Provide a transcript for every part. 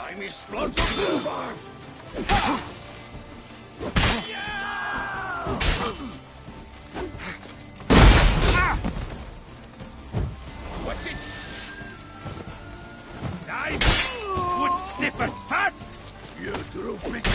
Time is blood over! Watch it! Dive! Wood sniffers fast! You droop it!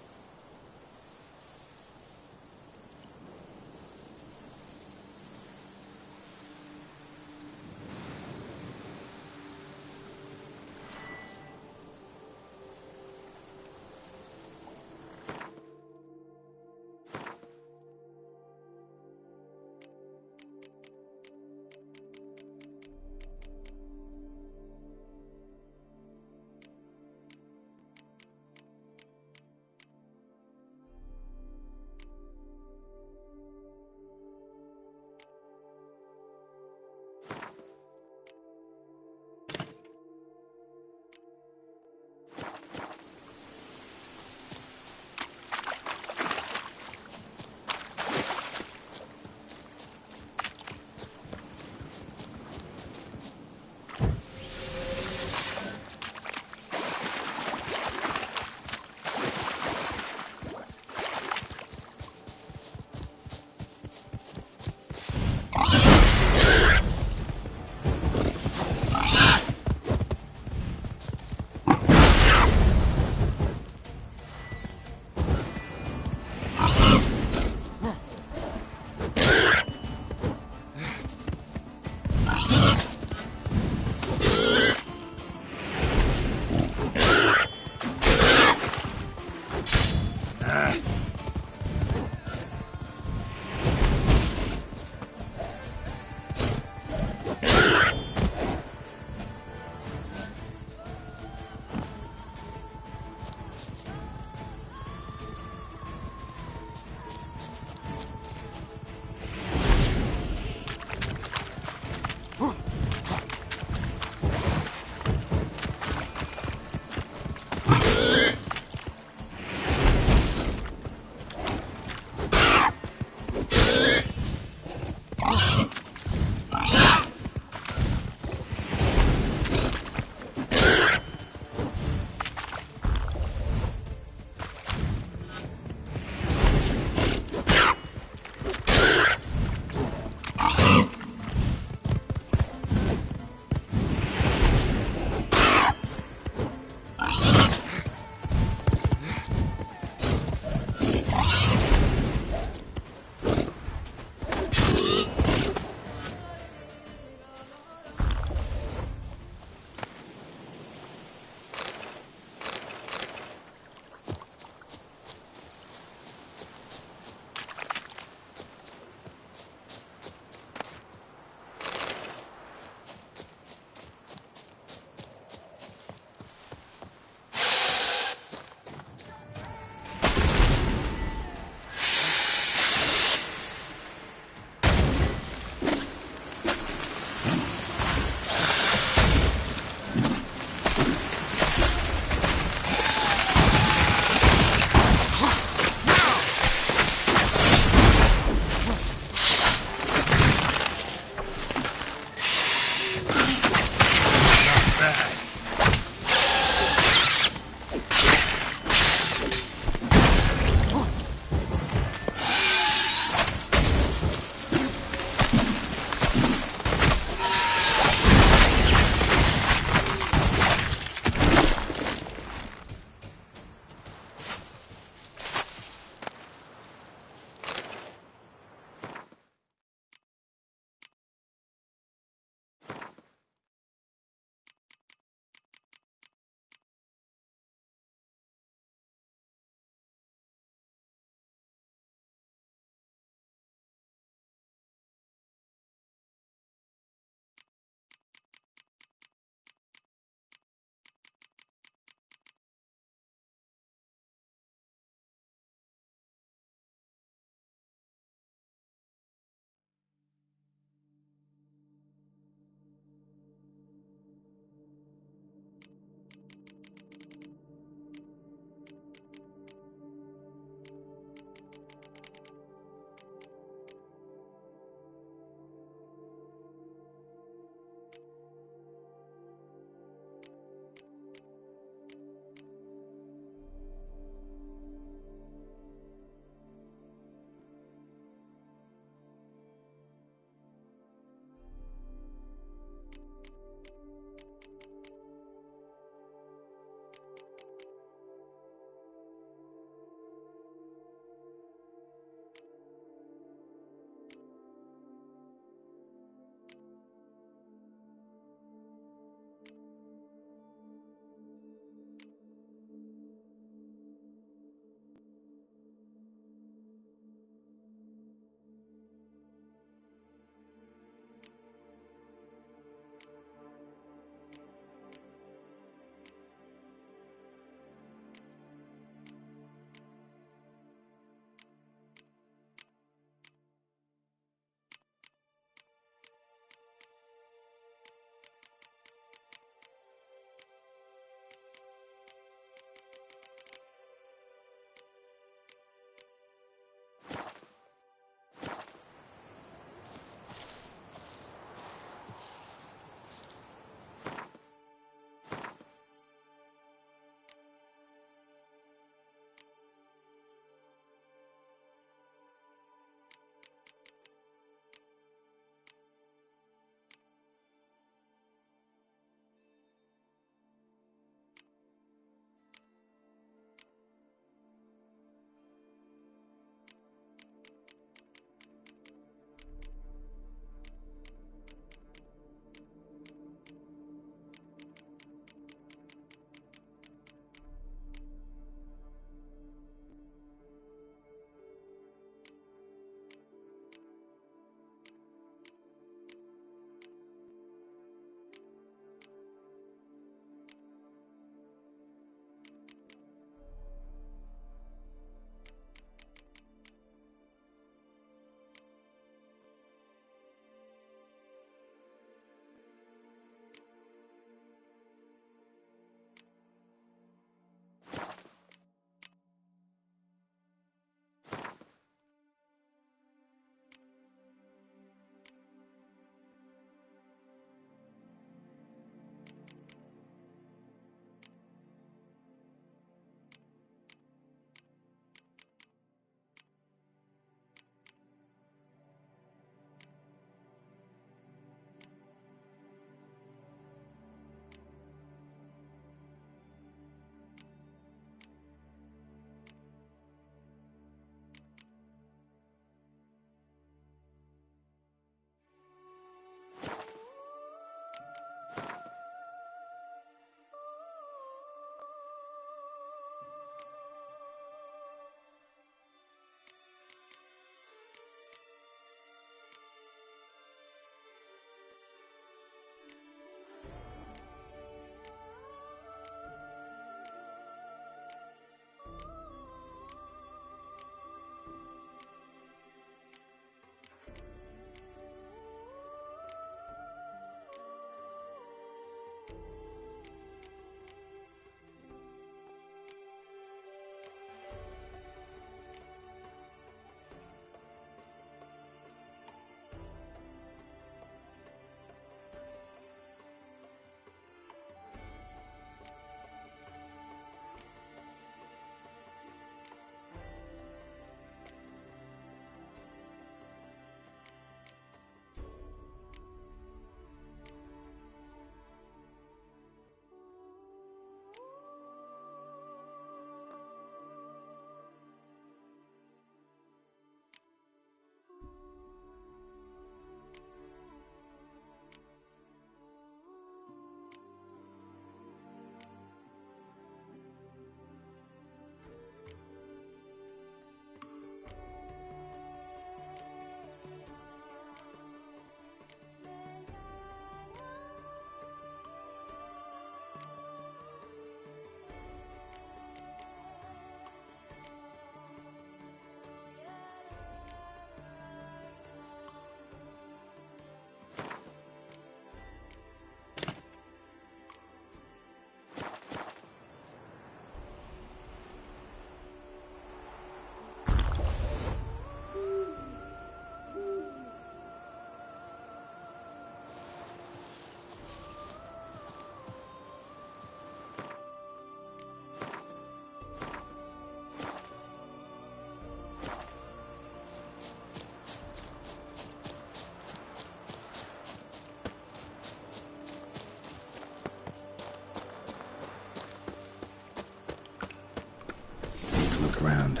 look around.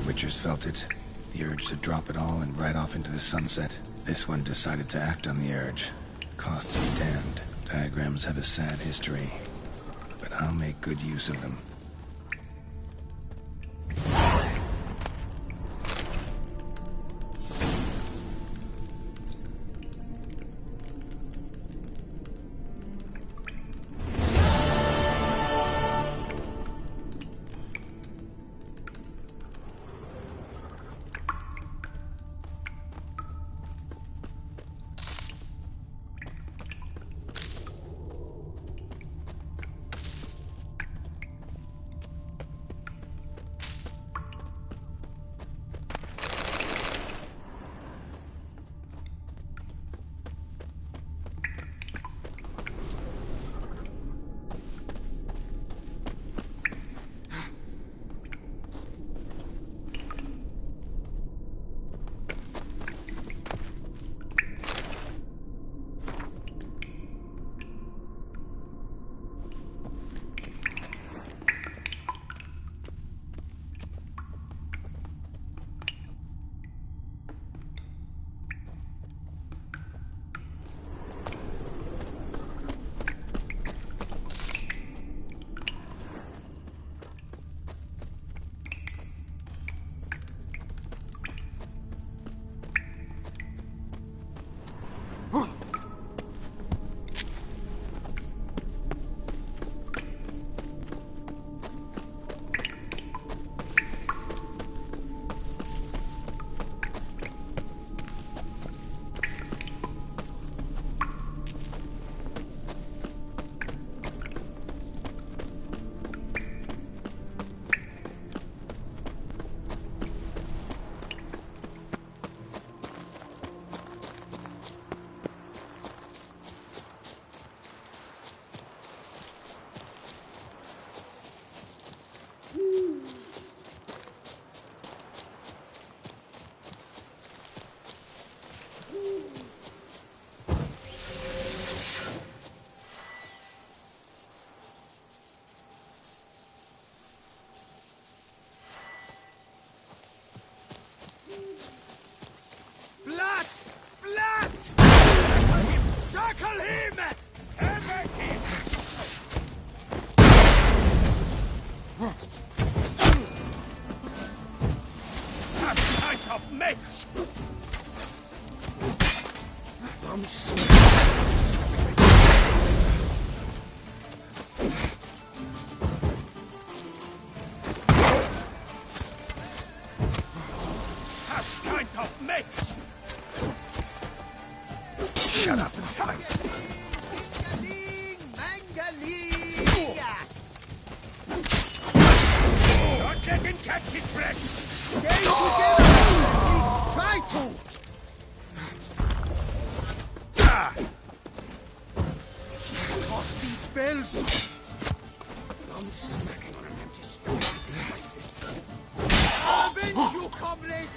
Witchers felt it. The urge to drop it all and ride off into the sunset. This one decided to act on the urge. Costs be damned. Diagrams have a sad history, but I'll make good use of them. Circle him! Hit him! Some kind of mage! Some kind of mage! Shut up and fight! Don't let him catch his breath! Stay together! At least try to! Just casting spells! I'm smacking on an empty stomach to despises it. Avenge you, comrade!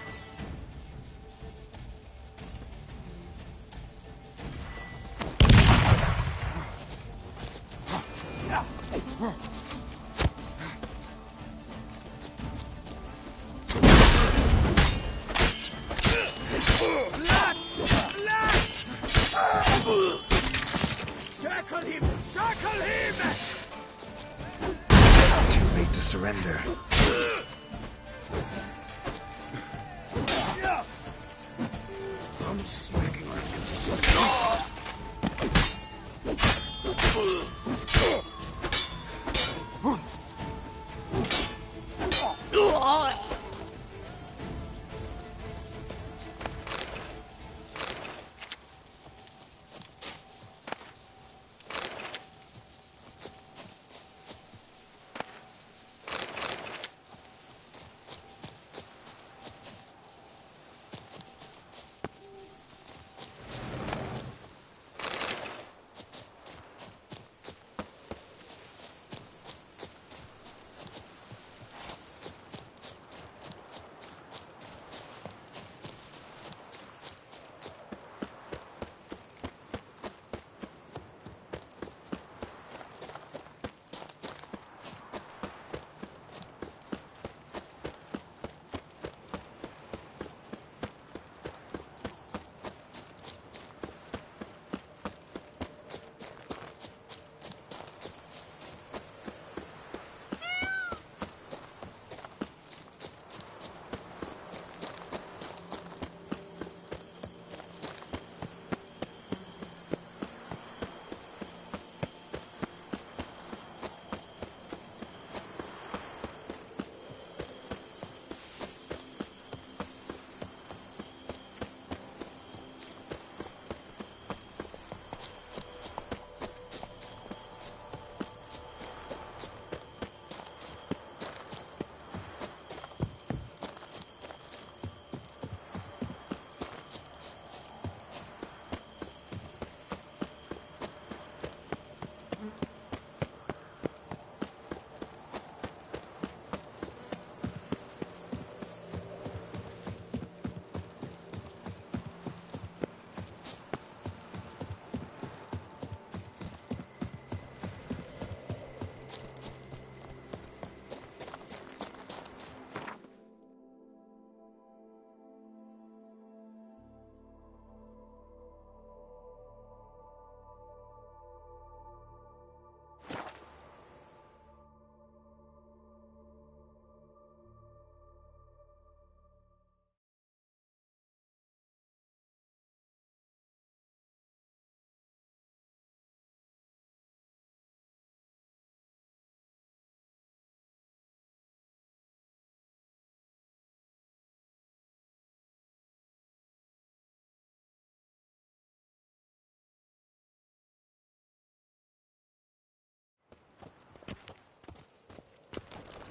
Shackle him! Too late to surrender. I'm smacking on an empty stomach.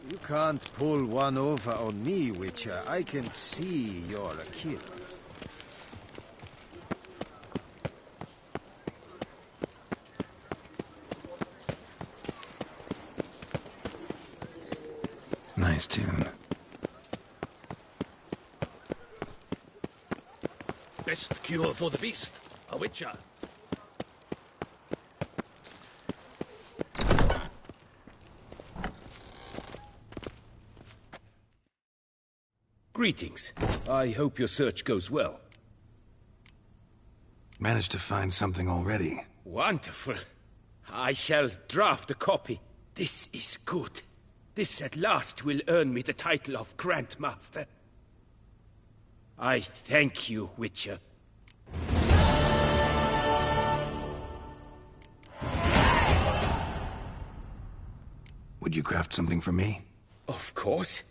You can't pull one over on me, Witcher. I can see you're a killer. Nice tune. Best cure for the beast. A witcher. Greetings. I hope your search goes well. Managed to find something already. Wonderful. I shall draft a copy. This is good. This at last will earn me the title of Grandmaster. I thank you, Witcher. Would you craft something for me? Of course.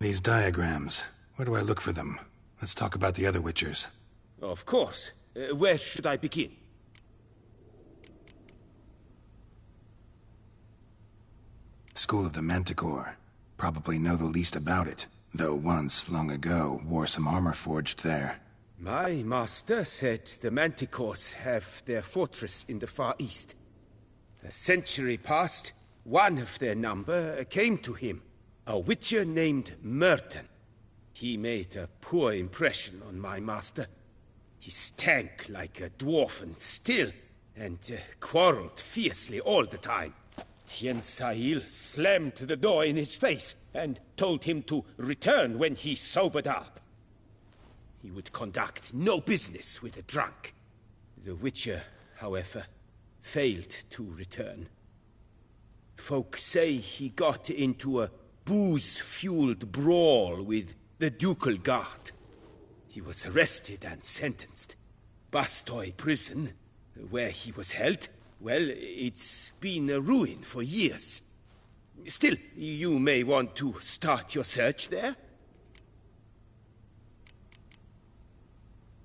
These diagrams, where do I look for them? Let's talk about the other Witchers. Of course. Where should I begin? School of the Manticore. Probably know the least about it, though once, long ago, wore some armor forged there. My master said the Manticores have their fortress in the Far East. A century past, one of their number came to him, a Witcher named Merton. He made a poor impression on my master. He stank like a dwarfen still, and quarreled fiercely all the time. Tien Sahil slammed the door in his face and told him to return when he sobered up. He would conduct no business with a drunk. The Witcher, however, failed to return. Folk say he got into a booze-fueled brawl with the Ducal Guard. He was arrested and sentenced. Bastoy Prison, where he was held, well, it's been a ruin for years. Still, you may want to start your search there.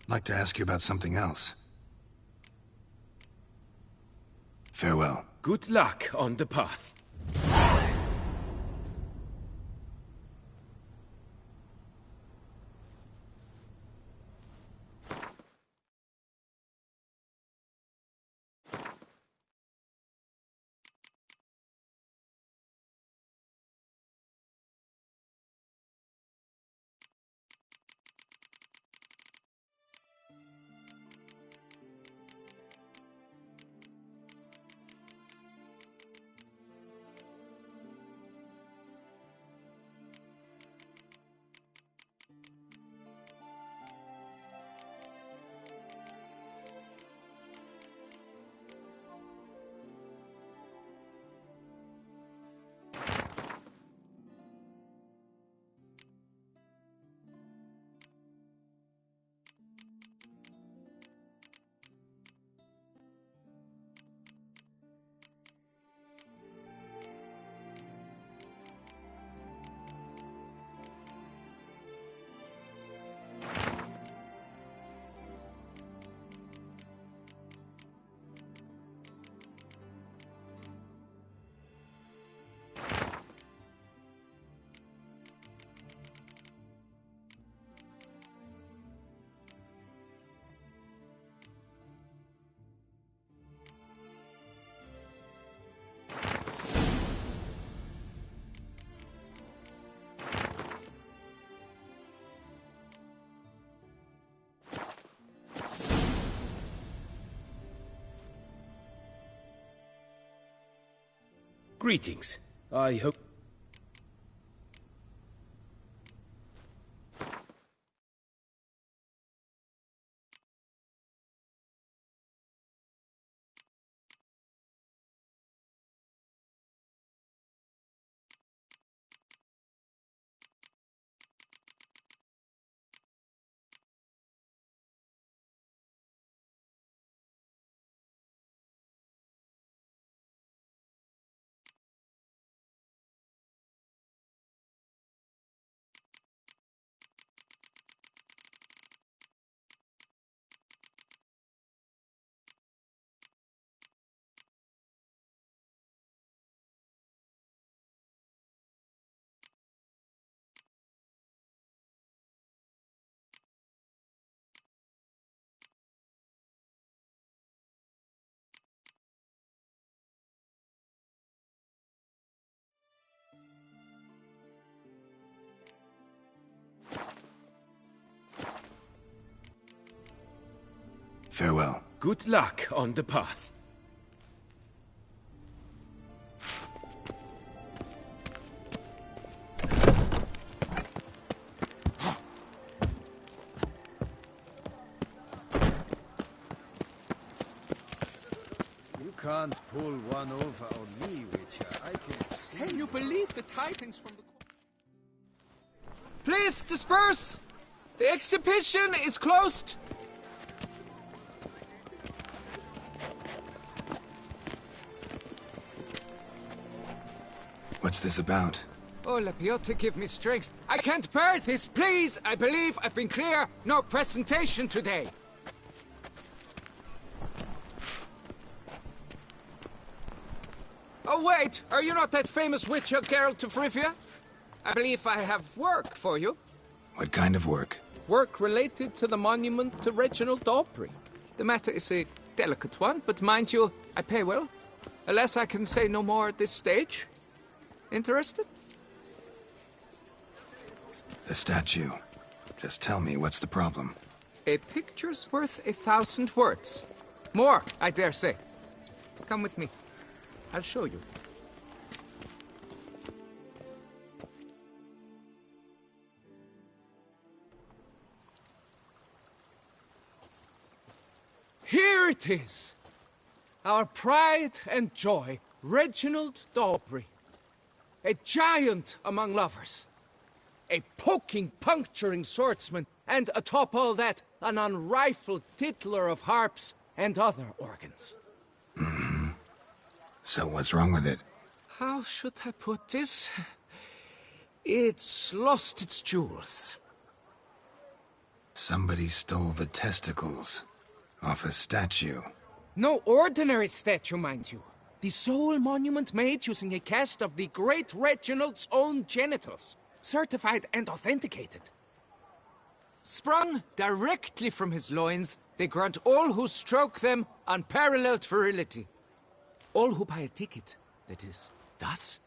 I'd like to ask you about something else. Farewell. Good luck on the path. Greetings. I hope... Farewell. Good luck on the path. You can't pull one over on me, Witcher. I can see. Can you believe the tidings from the... Please disperse! The exhibition is closed! What's this about? Oh, Lepiota, give me strength. I can't bear this, please! I believe I've been clear. No presentation today. Oh, wait! Are you not that famous witcher, Geralt of Rivia? I believe I have work for you. What kind of work? Work related to the monument to Reginald Daubrey. The matter is a delicate one, but mind you, I pay well. Alas, I can say no more at this stage. Interested? The statue. Just tell me, what's the problem? A picture's worth 1,000 words. More, I dare say. Come with me. I'll show you. Here it is! Our pride and joy, Reginald Daubrey. A giant among lovers. A poking, puncturing swordsman, and atop all that, an unrifled tittler of harps and other organs. Mm-hmm. So what's wrong with it? How should I put this? It's lost its jewels. Somebody stole the testicles off a statue. No ordinary statue, mind you. The sole monument made using a cast of the great Reginald's own genitals, certified and authenticated. Sprung directly from his loins, they grant all who stroke them unparalleled virility. All who buy a ticket, that is, thus,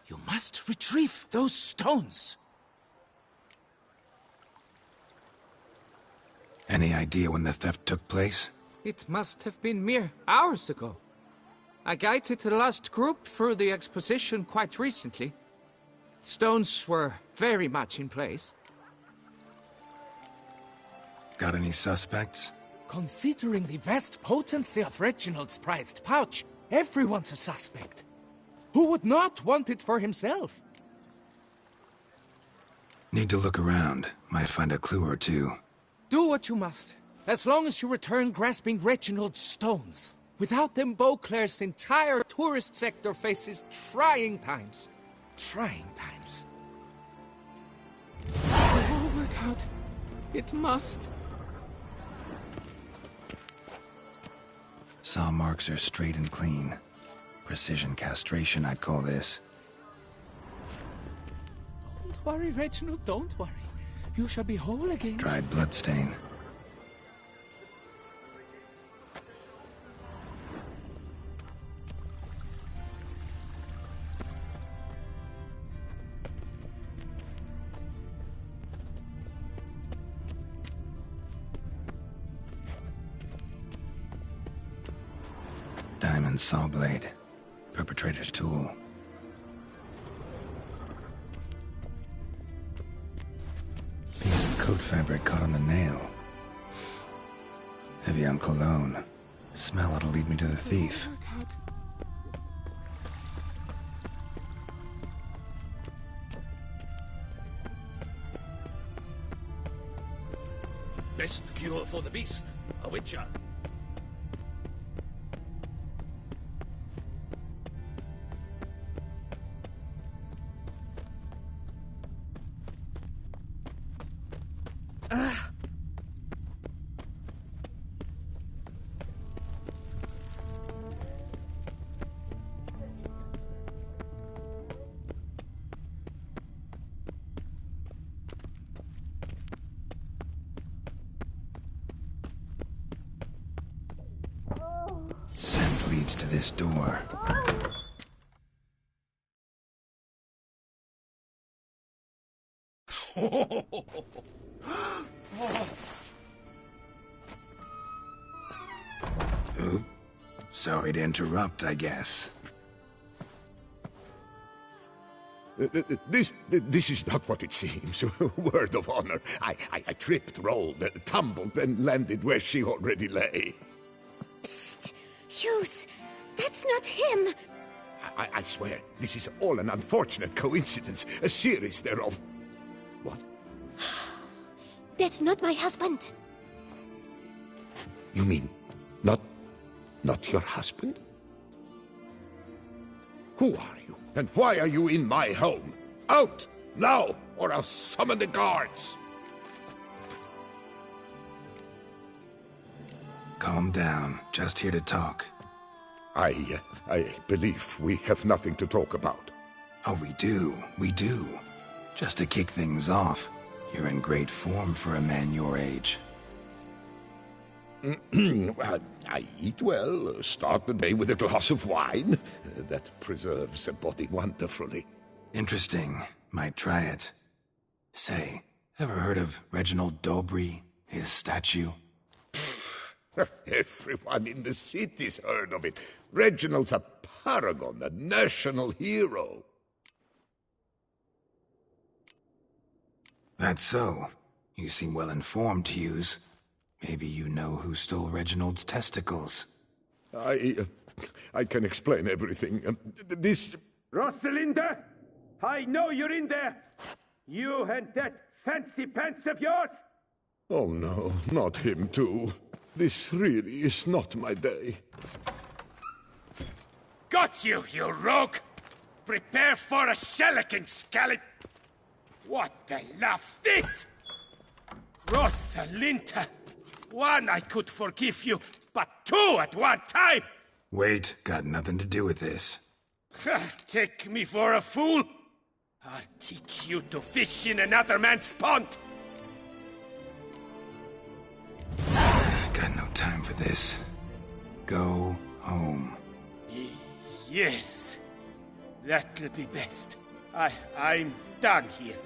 you must retrieve those stones. Any idea when the theft took place? It must have been mere hours ago. I guided the last group through the exposition quite recently. Stones were very much in place. Got any suspects? Considering the vast potency of Reginald's prized pouch, everyone's a suspect. Who would not want it for himself? Need to look around. Might find a clue or two. Do what you must, as long as you return grasping Reginald's stones. Without them, Beauclair's entire tourist sector faces trying times. Trying times. It will all work out. It must. Saw marks are straight and clean. Precision castration, I'd call this. Don't worry, Reginald, don't worry. You shall be whole again. Dried bloodstain. Diamond saw blade. Perpetrator's tool. Piece of coat fabric caught on the nail. Heavy on cologne. Smell it'll lead me to the thief. Best cure for the beast, a witcher. Scent leads to this door. Oop. Sorry to interrupt, I guess. This is not what it seems. Word of honor. I tripped, rolled, tumbled, and landed where she already lay. Psst! Hughes! That's not him! I swear, this is all an unfortunate coincidence. A series thereof. What? That's not my husband. You mean, not your husband? Who are you? And why are you in my home? Out! Now, or I'll summon the guards! Calm down. Just here to talk. I believe we have nothing to talk about. Oh, we do. We do. Just to kick things off, you're in great form for a man your age. Well, I eat well, start the day with a glass of wine. That preserves the body wonderfully. Interesting. Might try it. Say, ever heard of Reginald Dobry, his statue? Everyone in the city's heard of it. Reginald's a paragon, a national hero. That's so. You seem well informed, Hughes. Maybe you know who stole Reginald's testicles. I can explain everything. This... Rosalinda! I know you're in there! You and that fancy pants of yours! Oh no, not him too. This really is not my day. Got you, you rogue! Prepare for a shellacking, scallop! What the laugh's this? Rosalinda! One, I could forgive you, but two at one time! Wait, got nothing to do with this. Take me for a fool? I'll teach you to fish in another man's pond! Got no time for this. Go home. Yes, that'll be best. I'm done here.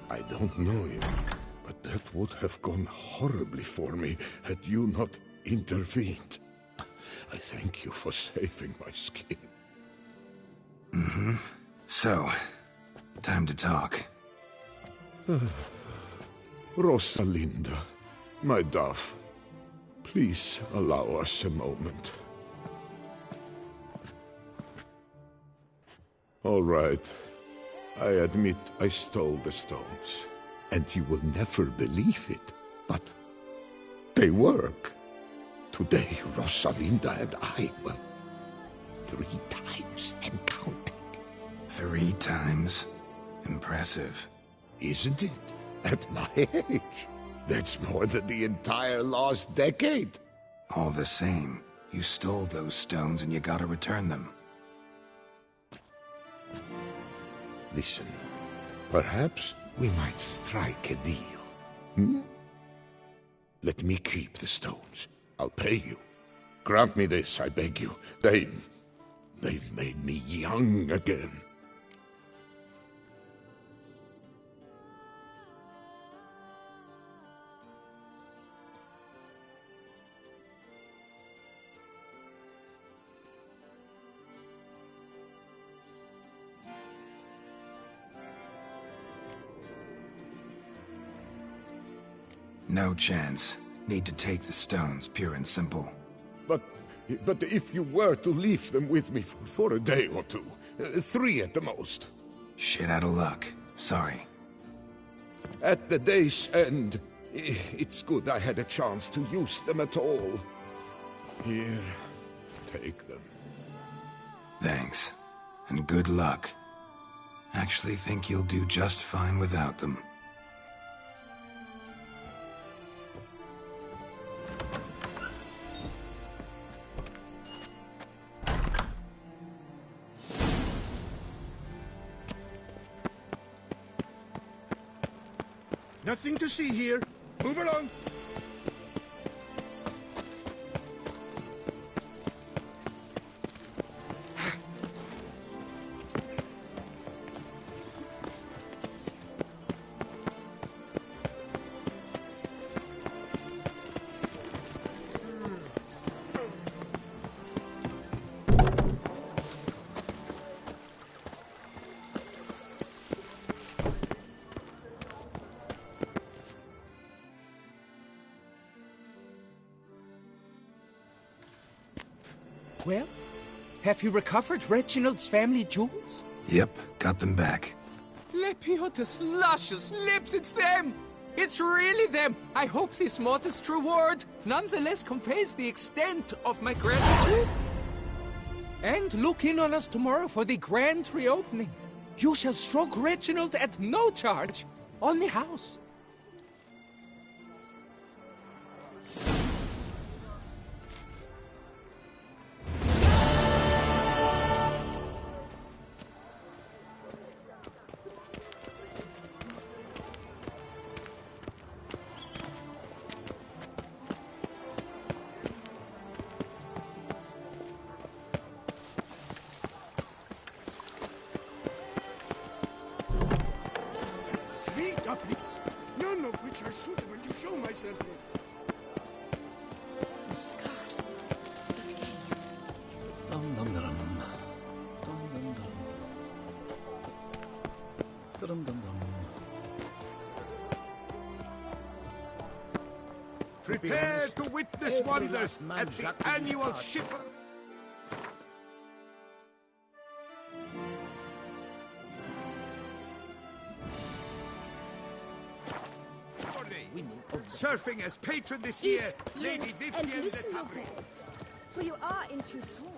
I don't know you, but that would have gone horribly for me had you not intervened. I thank you for saving my skin. Mm-hmm. So, time to talk. Rosalinda, my dove, please allow us a moment. All right. I admit I stole the stones, and you will never believe it, but they work. Today, Rosalinda and I, well, 3 times and counting. 3 times? Impressive. Isn't it? At my age. That's more than the entire last decade. All the same, you stole those stones and you gotta return them. Listen, perhaps we might strike a deal. Hmm? Let me keep the stones. I'll pay you. Grant me this, I beg you. They've made me young again. No chance. Need to take the stones, pure and simple. But if you were to leave them with me for a day or two, 3 at the most. Shit out of luck. Sorry. At the day's end, it's good I had a chance to use them at all. Here, take them. Thanks. And good luck. Actually think you'll do just fine without them. Nothing to see here. Move along. Well, have you recovered Reginald's family jewels? Yep, got them back. Lepiotus luscious lips, it's them! It's really them! I hope this modest reward nonetheless conveys the extent of my gratitude. And look in on us tomorrow for the grand reopening. You shall stroke Reginald at no charge on the house. Couplets, none of which are suitable to show myself in. The scars. That gaze. Dum dum dum. Dum dum dum. Dum dum dum. Prepare to witness wonders at the annual shipper. Surfing as patron this year, Lady and Vivienne listen de your Tabry. belt, for you are in Toussaint.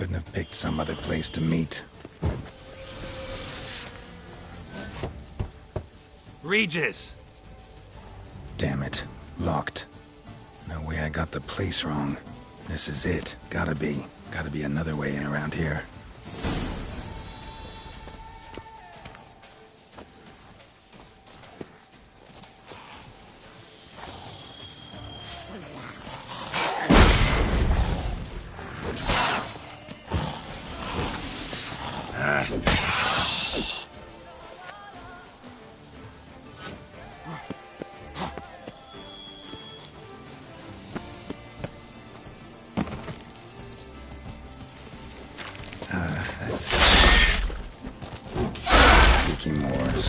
Couldn't have picked some other place to meet. Regis! Damn it. Locked. No way I got the place wrong. This is it. Gotta be. Gotta be another way in around here. Vicky Moores.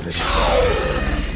Vicky around here.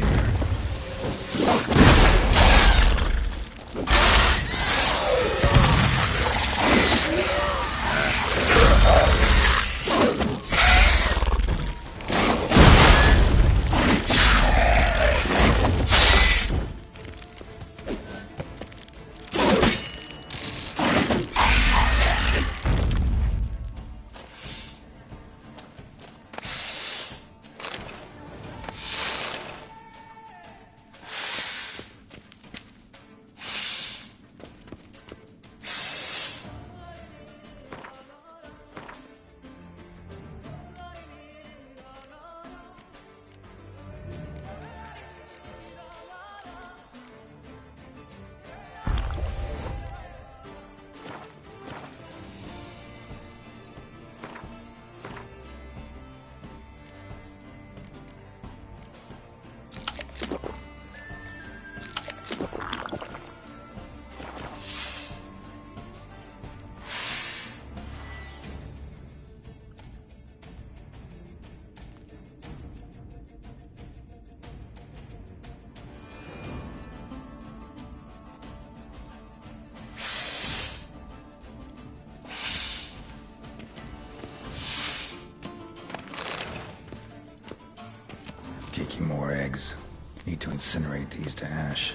kicking more eggs. Need to incinerate these to ash.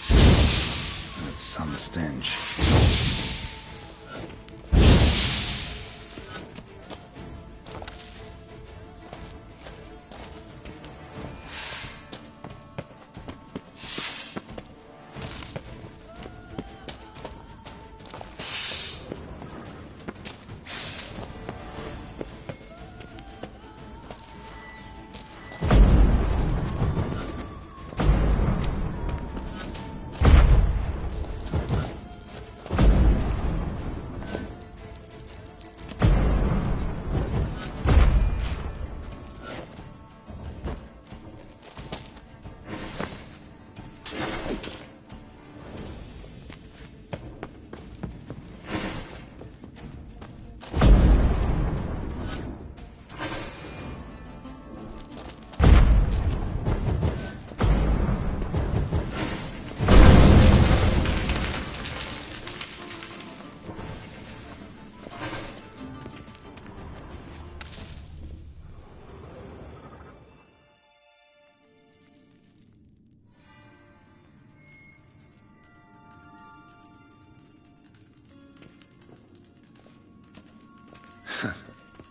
That's some stench.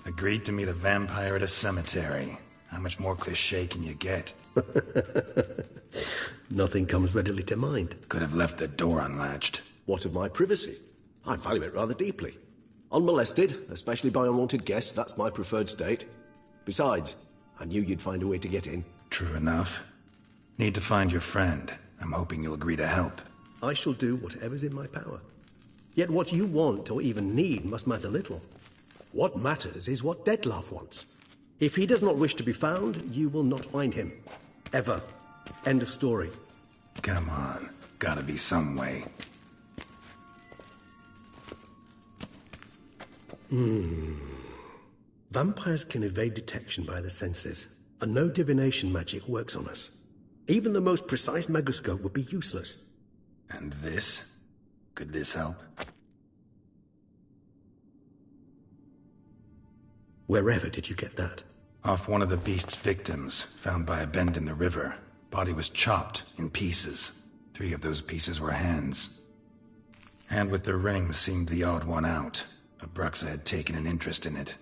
Agreed to meet a vampire at a cemetery. How much more cliché can you get? Nothing comes readily to mind. Could have left the door unlatched. What of my privacy? I value it rather deeply. Unmolested, especially by unwanted guests, that's my preferred state. Besides, I knew you'd find a way to get in. True enough. Need to find your friend. I'm hoping you'll agree to help. I shall do whatever's in my power. Yet what you want or even need must matter little. What matters is what Dettlaff wants. If he does not wish to be found, you will not find him. Ever. End of story. Come on. Gotta be some way. Vampires can evade detection by the senses, and no divination magic works on us. Even the most precise megoscope would be useless. And this? Could this help? Wherever did you get that? Off one of the beast's victims, found by a bend in the river. Body was chopped in pieces. 3 of those pieces were hands. Hand with the ring seemed the odd one out. Abruxa had taken an interest in it.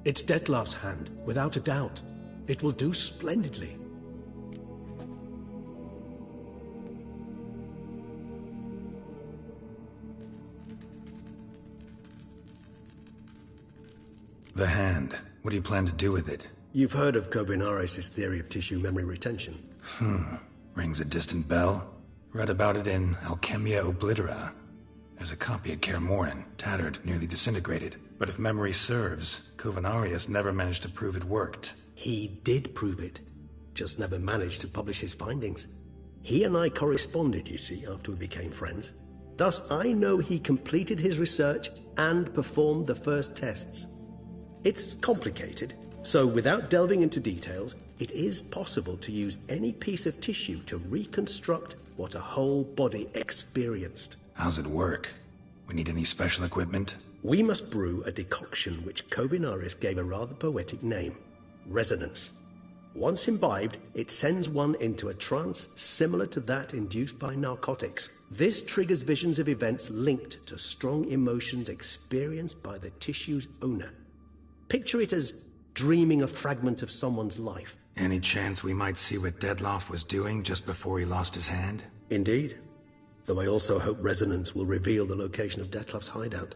It's Dettlaff's hand, without a doubt. It will do splendidly. The hand. What do you plan to do with it? You've heard of Kovinaris' theory of tissue memory retention. Rings a distant bell. Read about it in Alchemia Oblitera. There's a copy at Kaer Morhen, tattered, nearly disintegrated. But if memory serves, Kovinaris never managed to prove it worked. He did prove it, just never managed to publish his findings. He and I corresponded, you see, after we became friends. Thus, I know he completed his research and performed the first tests. It's complicated, so without delving into details, it is possible to use any piece of tissue to reconstruct what a whole body experienced. How's it work? We need any special equipment? We must brew a decoction which Kovinaris gave a rather poetic name, resonance. Once imbibed, it sends one into a trance similar to that induced by narcotics. This triggers visions of events linked to strong emotions experienced by the tissue's owner. Picture it as dreaming a fragment of someone's life. Any chance we might see what Dettlaff was doing just before he lost his hand? Indeed. Though I also hope resonance will reveal the location of Dettlaff's hideout.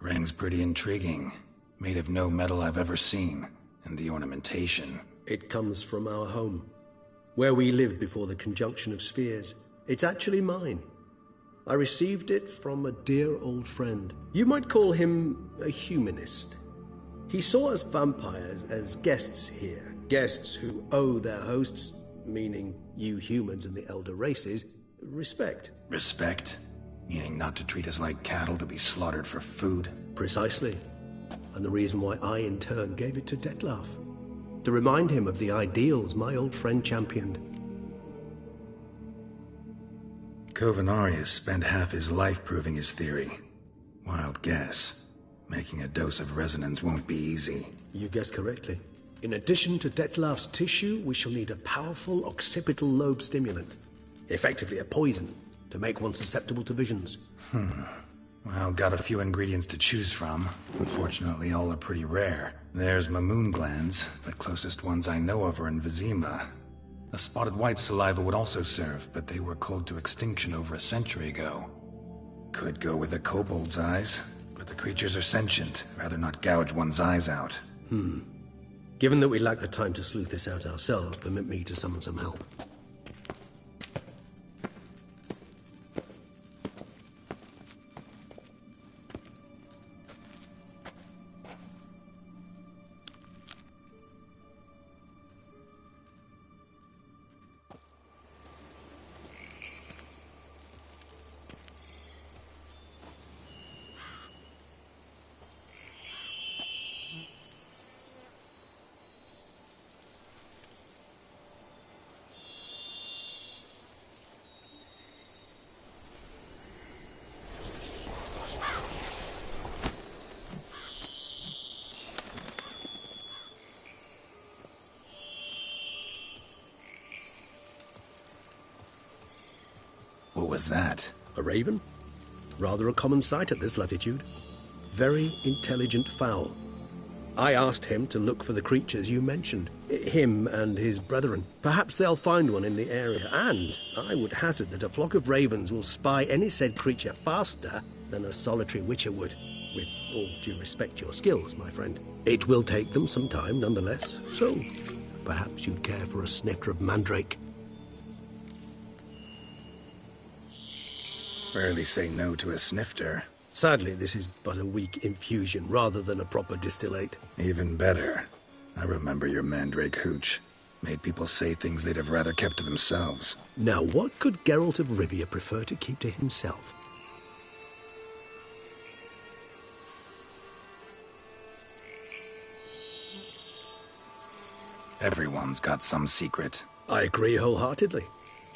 Ring's pretty intriguing. Made of no metal I've ever seen. And the ornamentation. It comes from our home, where we lived before the conjunction of spheres. It's actually mine. I received it from a dear old friend. You might call him a humanist. He saw us vampires as guests here, guests who owe their hosts, meaning you humans and the elder races, respect. Respect? Meaning not to treat us like cattle to be slaughtered for food? Precisely. And the reason why I in turn gave it to Dettlaff. To remind him of the ideals my old friend championed. Kovenarius spent half his life proving his theory. Wild guess. Making a dose of resonance won't be easy. You guessed correctly. In addition to Dettlaff's tissue, we shall need a powerful occipital lobe stimulant. Effectively a poison, to make one susceptible to visions. Well, got a few ingredients to choose from. Unfortunately, all are pretty rare. There's Mamoon glands, but closest ones I know of are in Vizima. A spotted white saliva would also serve, but they were culled to extinction over a century ago. Could go with a kobold's eyes, but the creatures are sentient. Rather not gouge one's eyes out. Given that we lack the time to sleuth this out ourselves, permit me to summon some help. What was that? A raven? Rather a common sight at this latitude. Very intelligent fowl. I asked him to look for the creatures you mentioned. Him and his brethren. Perhaps they'll find one in the area, and I would hazard that a flock of ravens will spy any said creature faster than a solitary witcher would. With all due respect to your skills, my friend. It will take them some time, nonetheless, so perhaps you'd care for a snifter of mandrake. Rarely say no to a snifter. Sadly, this is but a weak infusion rather than a proper distillate. Even better. I remember your mandrake hooch. Made people say things they'd have rather kept to themselves. Now, what could Geralt of Rivia prefer to keep to himself? Everyone's got some secret. I agree wholeheartedly.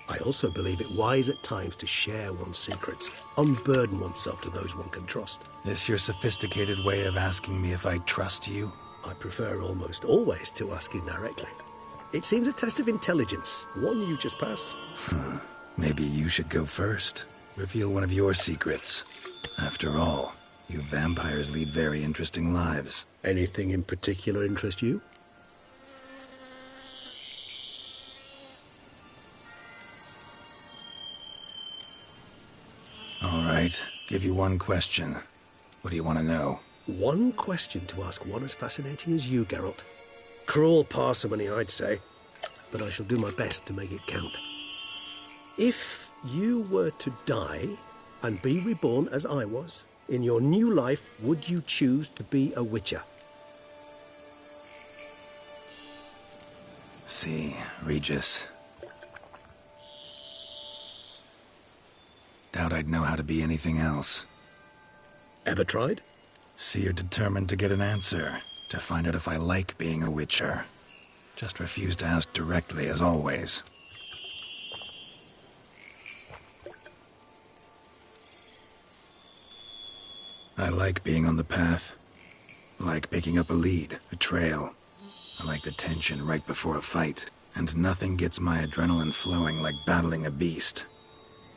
I also believe it wise at times to share one's secrets, unburden oneself to those one can trust. This your sophisticated way of asking me if I trust you? I prefer almost always to ask indirectly. It seems a test of intelligence, one you just passed. Maybe you should go first. Reveal one of your secrets. After all, you vampires lead very interesting lives. Anything in particular interest you? All right, give you one question. What do you want to know? One question to ask one as fascinating as you, Geralt. Cruel parsimony, I'd say, but I shall do my best to make it count. If you were to die and be reborn as I was, in your new life, would you choose to be a witcher? See, Regis. Doubt I'd know how to be anything else. Ever tried? See, you're determined to get an answer. To find out if I like being a witcher. Just refuse to ask directly, as always. I like being on the path. I like picking up a lead, a trail. I like the tension right before a fight. And nothing gets my adrenaline flowing like battling a beast.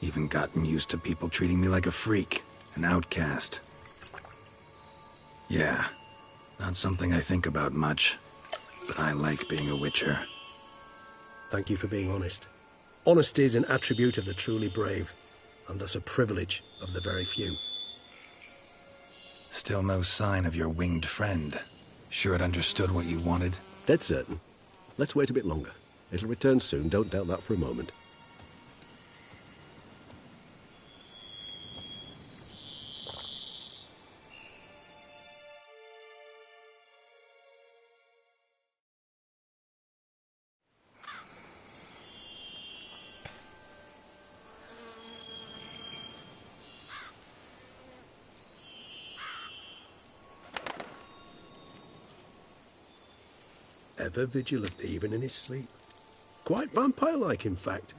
Even gotten used to people treating me like a freak, an outcast. Yeah, not something I think about much, but I like being a witcher. Thank you for being honest. Honesty is an attribute of the truly brave, and thus a privilege of the very few. Still no sign of your winged friend. Sure it understood what you wanted? Dead certain. Let's wait a bit longer. It'll return soon, don't doubt that for a moment. Ever vigilant, even in his sleep. Quite vampire-like, in fact.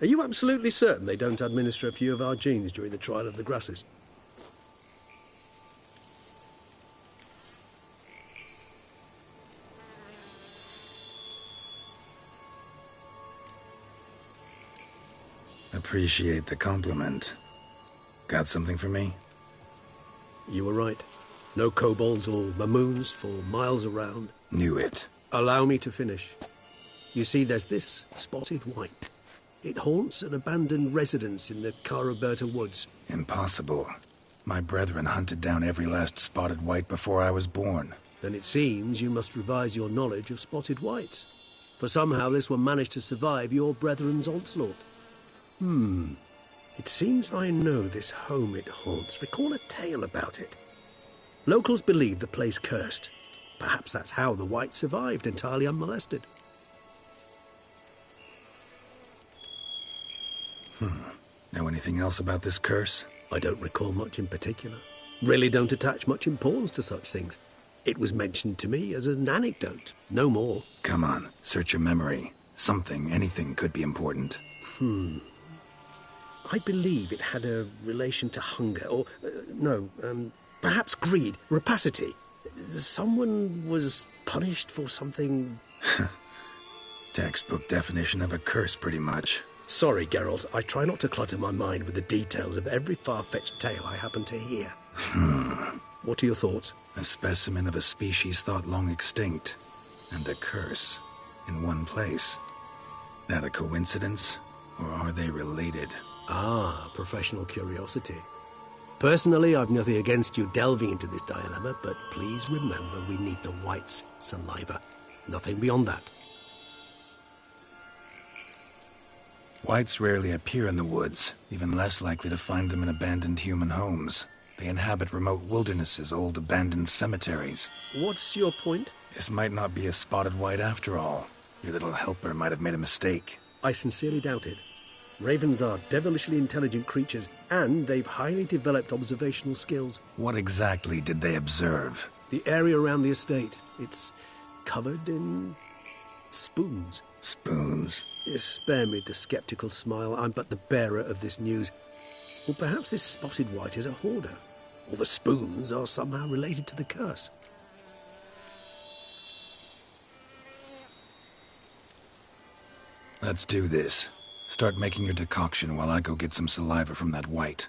Are you absolutely certain they don't administer a few of our genes during the trial of the grasses? Appreciate the compliment. Got something for me? You were right. No kobolds or mamoons for miles around. Knew it. Allow me to finish. You see, there's this spotted white. It haunts an abandoned residence in the Caraberta woods. Impossible. My brethren hunted down every last spotted white before I was born. Then it seems you must revise your knowledge of spotted whites. For somehow this one managed to survive your brethren's onslaught. It seems I know this home it haunts. Recall a tale about it. Locals believe the place cursed. Perhaps that's how the white survived entirely unmolested. Know anything else about this curse? I don't recall much in particular. Really don't attach much importance to such things. It was mentioned to me as an anecdote, no more. Come on, search your memory. Something, anything could be important. I believe it had a relation to hunger, or, perhaps greed, rapacity. Someone was punished for something... Textbook definition of a curse, pretty much. Sorry, Geralt, I try not to clutter my mind with the details of every far-fetched tale I happen to hear. What are your thoughts? A specimen of a species thought long extinct, and a curse, in one place. That a coincidence, or are they related? Ah, professional curiosity. Personally, I've nothing against you delving into this dilemma, but please remember we need the white's saliva. Nothing beyond that. Whites rarely appear in the woods, even less likely to find them in abandoned human homes. They inhabit remote wildernesses, old abandoned cemeteries. What's your point? This might not be a spotted white after all. Your little helper might have made a mistake. I sincerely doubt it. Ravens are devilishly intelligent creatures, and they've highly developed observational skills. What exactly did they observe? The area around the estate, it's covered in spoons. Spoons? Spare me the skeptical smile. I'm but the bearer of this news. Or perhaps this spotted white is a hoarder. Or the spoons are somehow related to the curse. Let's do this. Start making your decoction while I go get some saliva from that white.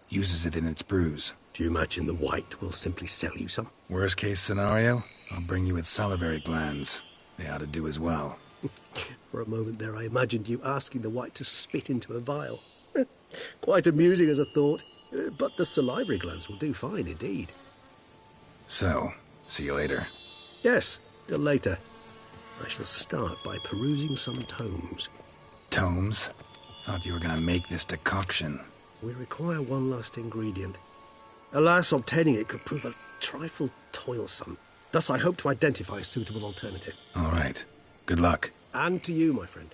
Uses it in its brews. Do you imagine the white will simply sell you some? Worst case scenario, I'll bring you its salivary glands. They ought to do as well. For a moment there, I imagined you asking the white to spit into a vial. Quite amusing as a thought, but the salivary glands will do fine indeed. So, see you later. Yes, till later. I shall start by perusing some tomes. Tomes? Thought you were gonna make this decoction. We require one last ingredient. Alas, obtaining it could prove a trifle toilsome. Thus, I hope to identify a suitable alternative. All right. Good luck. And to you, my friend.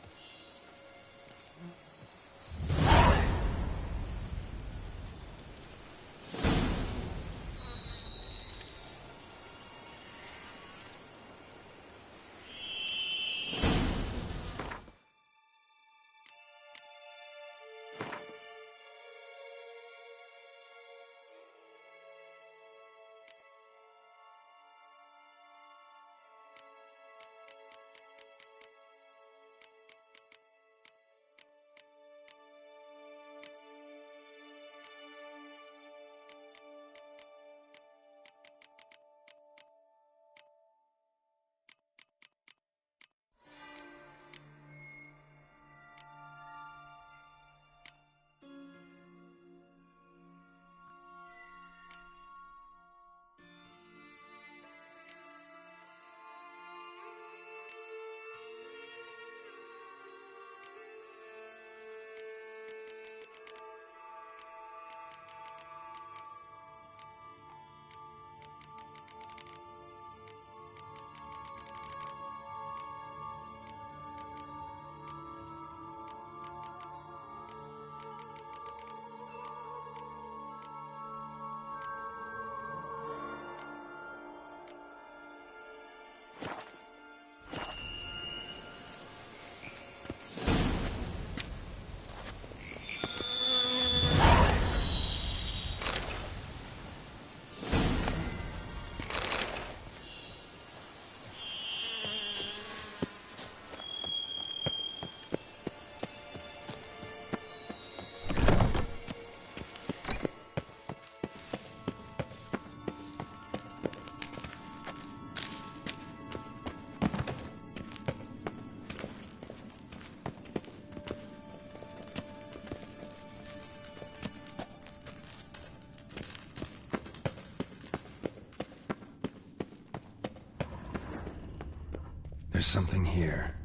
There's something here.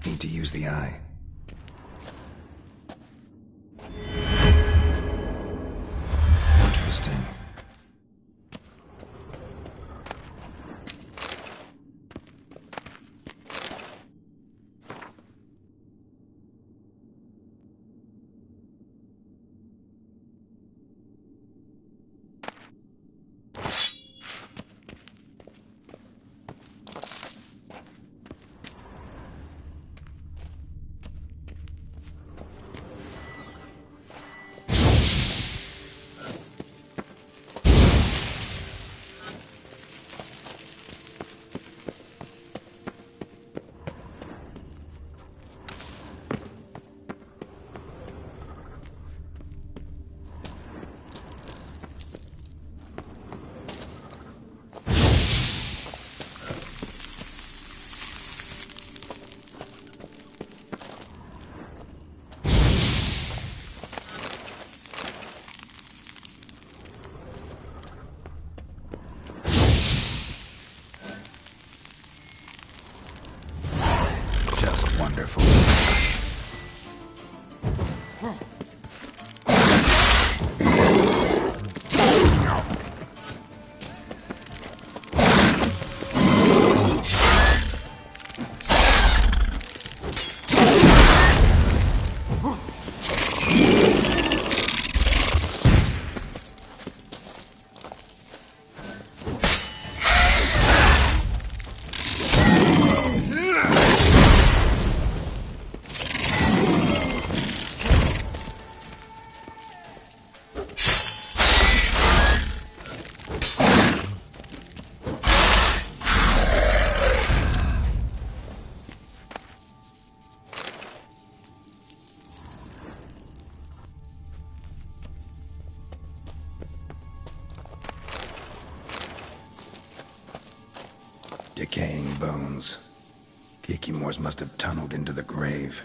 Need to use the eye. Interesting. Just wonderful. Decaying bones. Kikimors must have tunneled into the grave.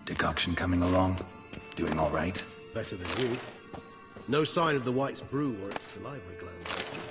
Decoction coming along? Doing all right? Better than you. No sign of the White's brew or its salivary glands, I see.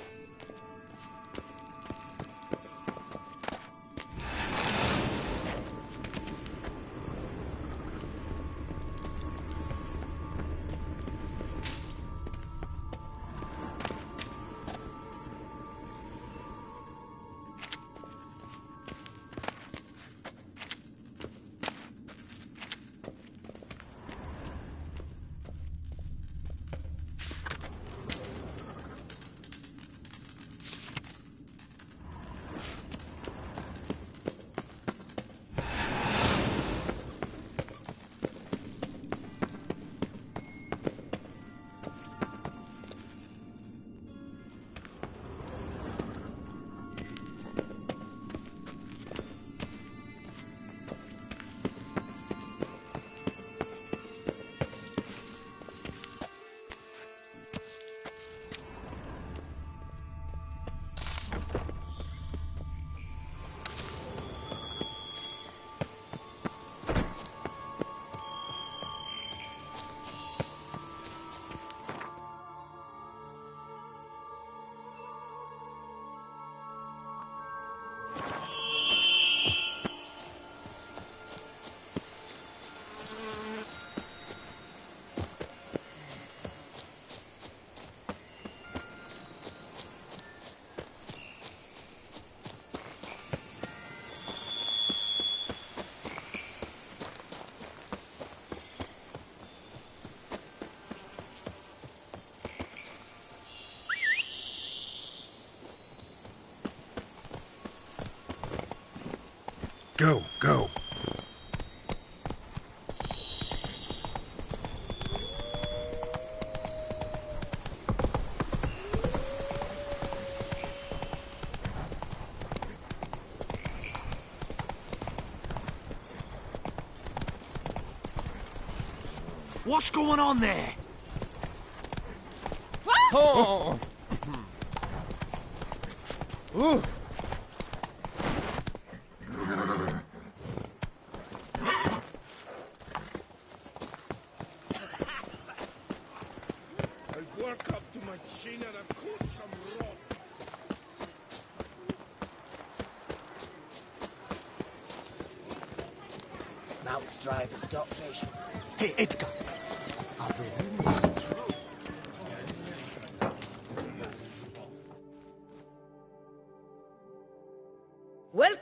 Go, go. What's going on there? Oh! Ooh! I'll work up to my chin and I've caught some rock. Mouth's dry as a stockfish. Hey, Edgar. Are the rumors true? Well,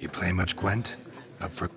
You play much Gwent? Up for...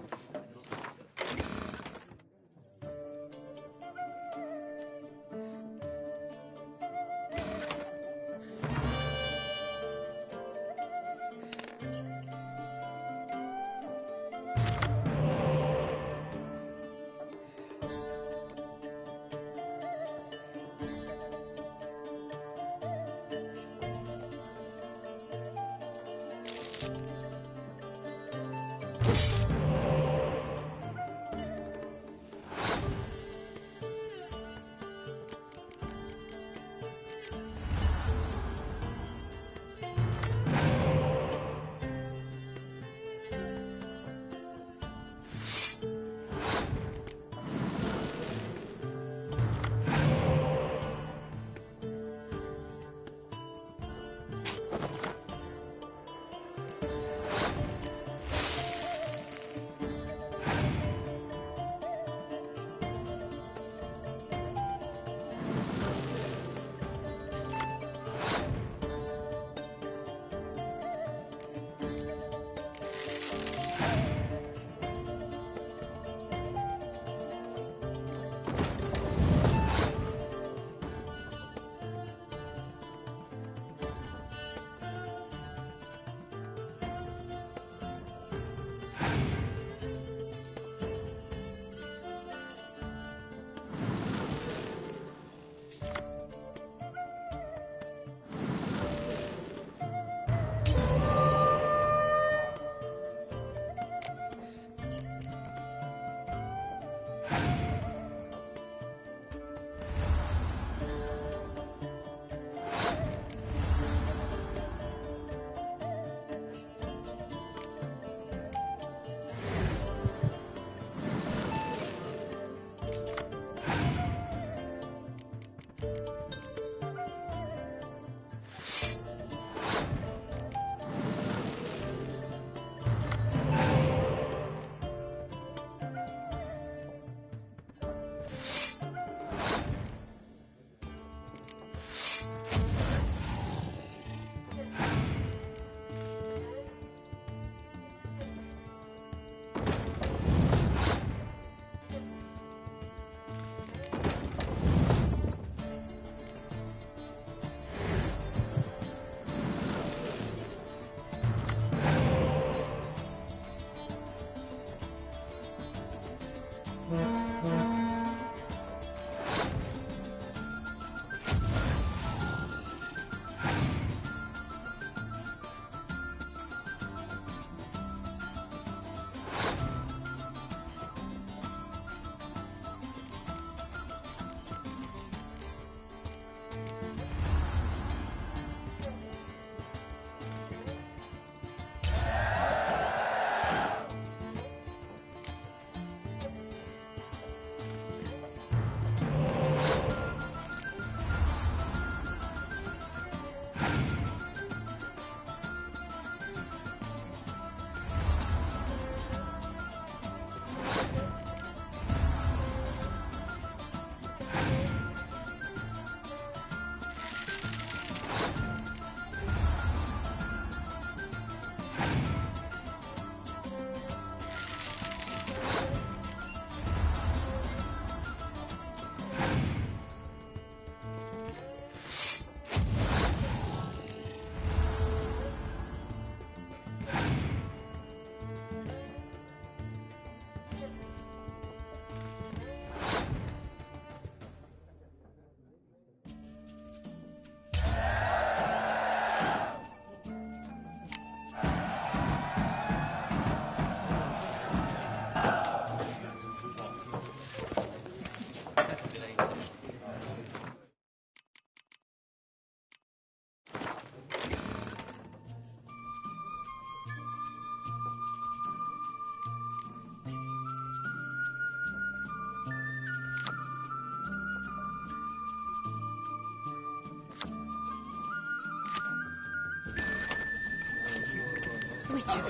Witcher.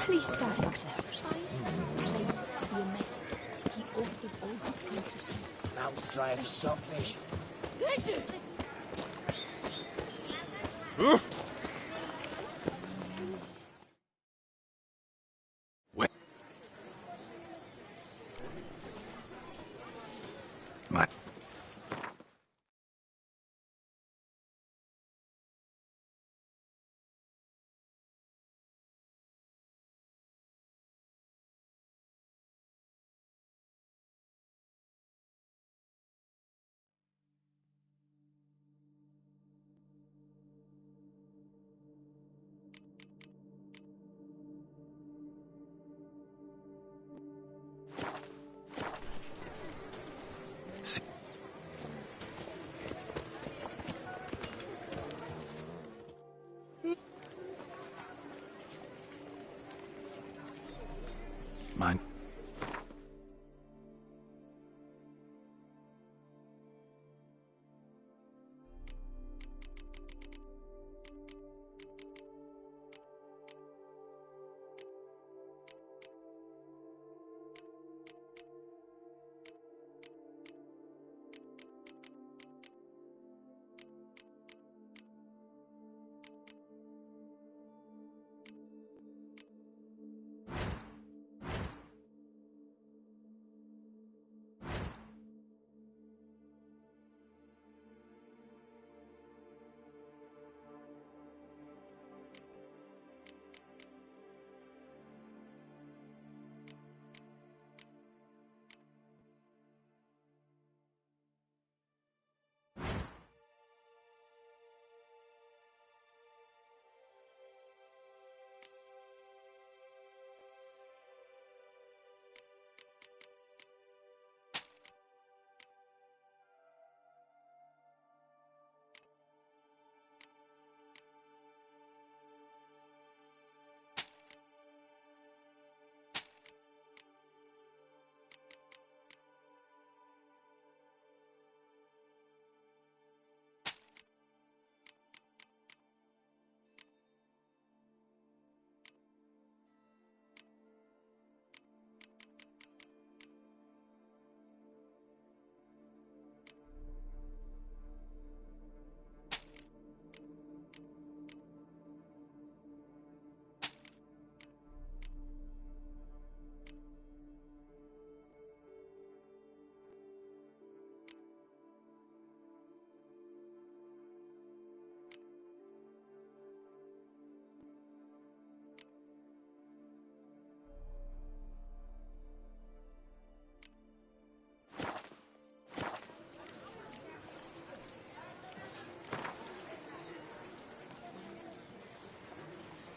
Please, sir. Clever's claimed to be a medic. He ordered all who came to see. Mouth's dry as a stockfish. My... Mine.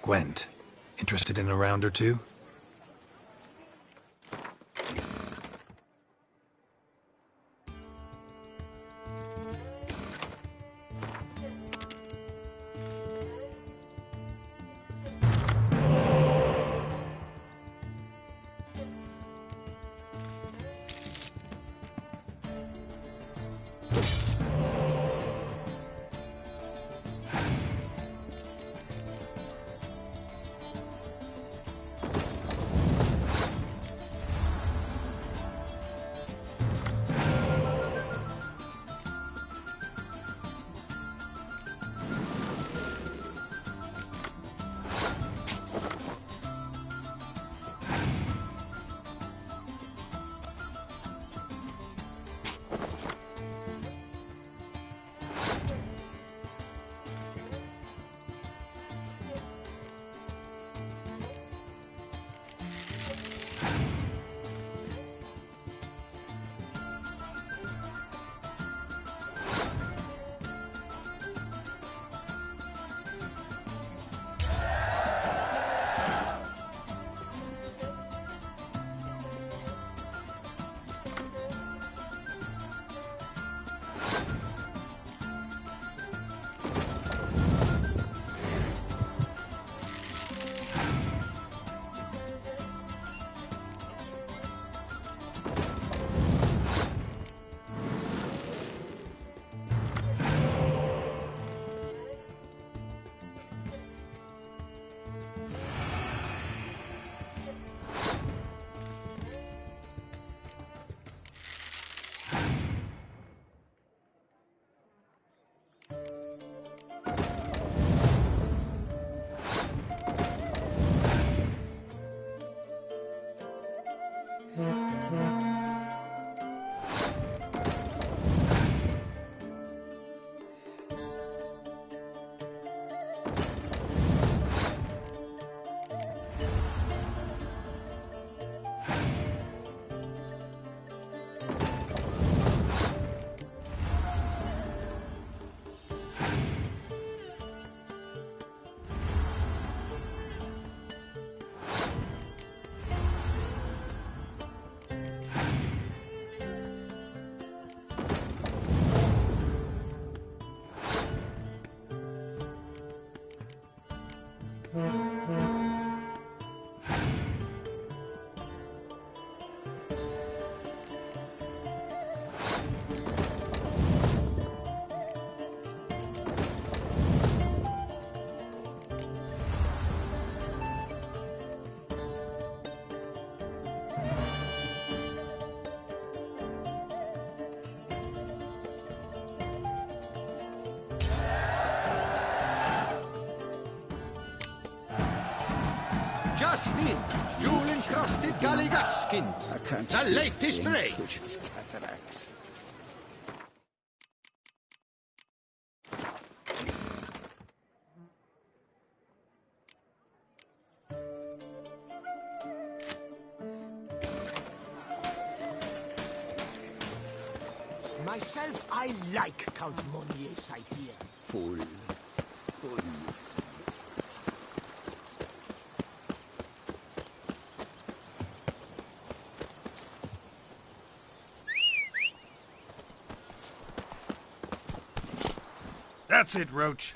Gwent, interested in a round or two? Justin, Julian Crusted Galligaskins. The latest raid. Cataracts. Myself, I like Count Monier's idea. Fool. That's it, Roach.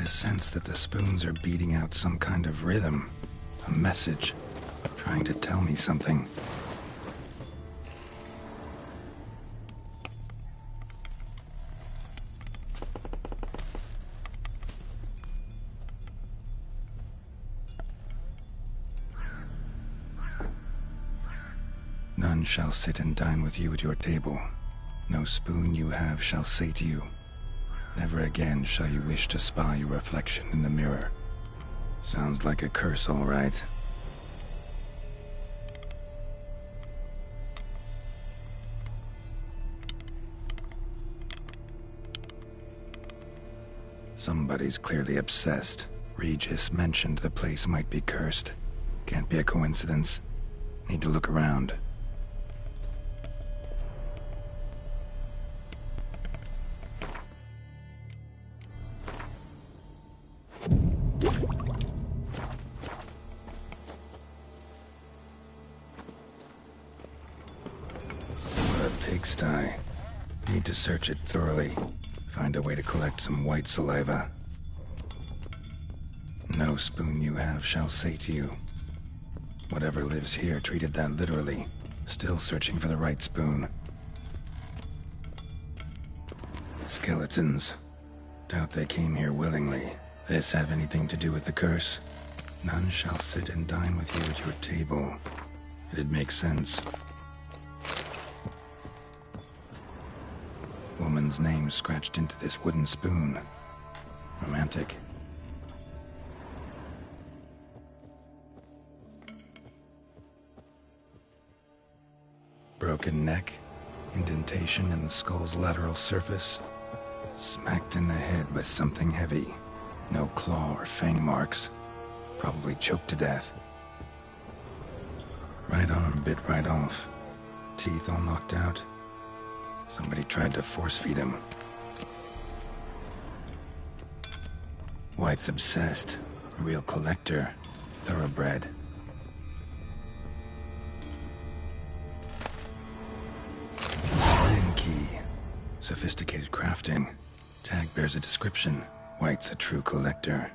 Sense that the spoons are beating out some kind of rhythm, a message, trying to tell me something. None shall sit and dine with you at your table. No spoon you have shall sate you. Never again shall you wish to spy your reflection in the mirror. Sounds like a curse, all right. Somebody's clearly obsessed. Regis mentioned the place might be cursed. Can't be a coincidence. Need to look around. What a pigsty. Need to search it thoroughly. Find a way to collect some white saliva. No spoon you have shall sate you. Whatever lives here treated that literally. Still searching for the right spoon. Skeletons. Doubt they came here willingly. This have anything to do with the curse? None shall sit and dine with you at your table. It'd make sense. Woman's name scratched into this wooden spoon. Romantic. Broken neck, indentation in the skull's lateral surface, smacked in the head with something heavy. No claw or fang marks. Probably choked to death. Right arm bit right off. Teeth all knocked out. Somebody tried to force feed him. White's obsessed. A real collector. Thoroughbred. Spring key. Sophisticated crafting. Tag bears a description. White's a true collector.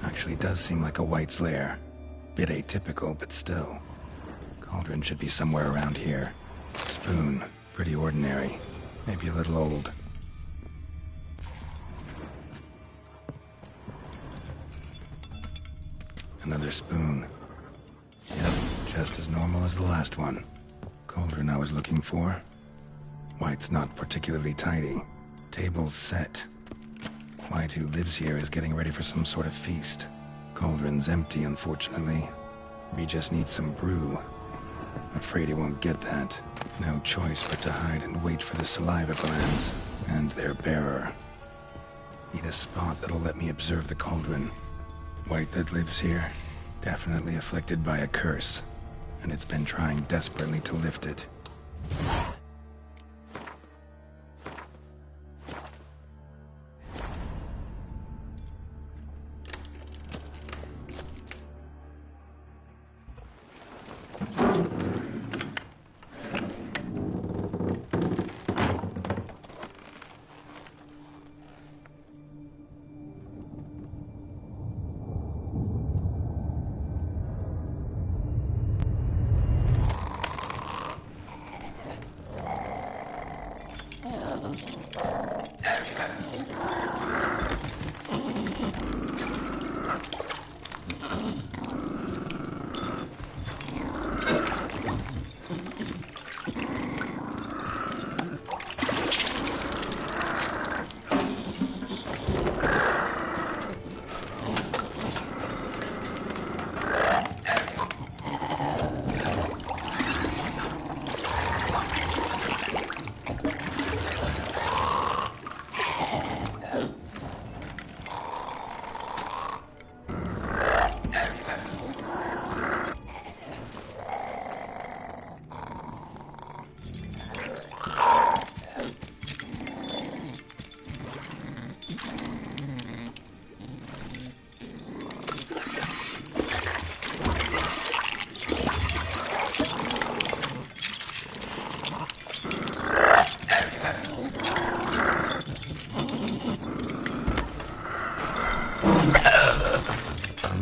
Actually does seem like a White's lair. Bit atypical, but still. Cauldron should be somewhere around here. Spoon, pretty ordinary. Maybe a little old. Another spoon. Yep, just as normal as the last one. Cauldron I was looking for. White's not particularly tidy. Table's set. White, who lives here, is getting ready for some sort of feast. Cauldron's empty, unfortunately. We just need some brew. Afraid he won't get that. No choice but to hide and wait for the saliva glands and their bearer. Need a spot that'll let me observe the cauldron. White that lives here, definitely afflicted by a curse, and it's been trying desperately to lift it.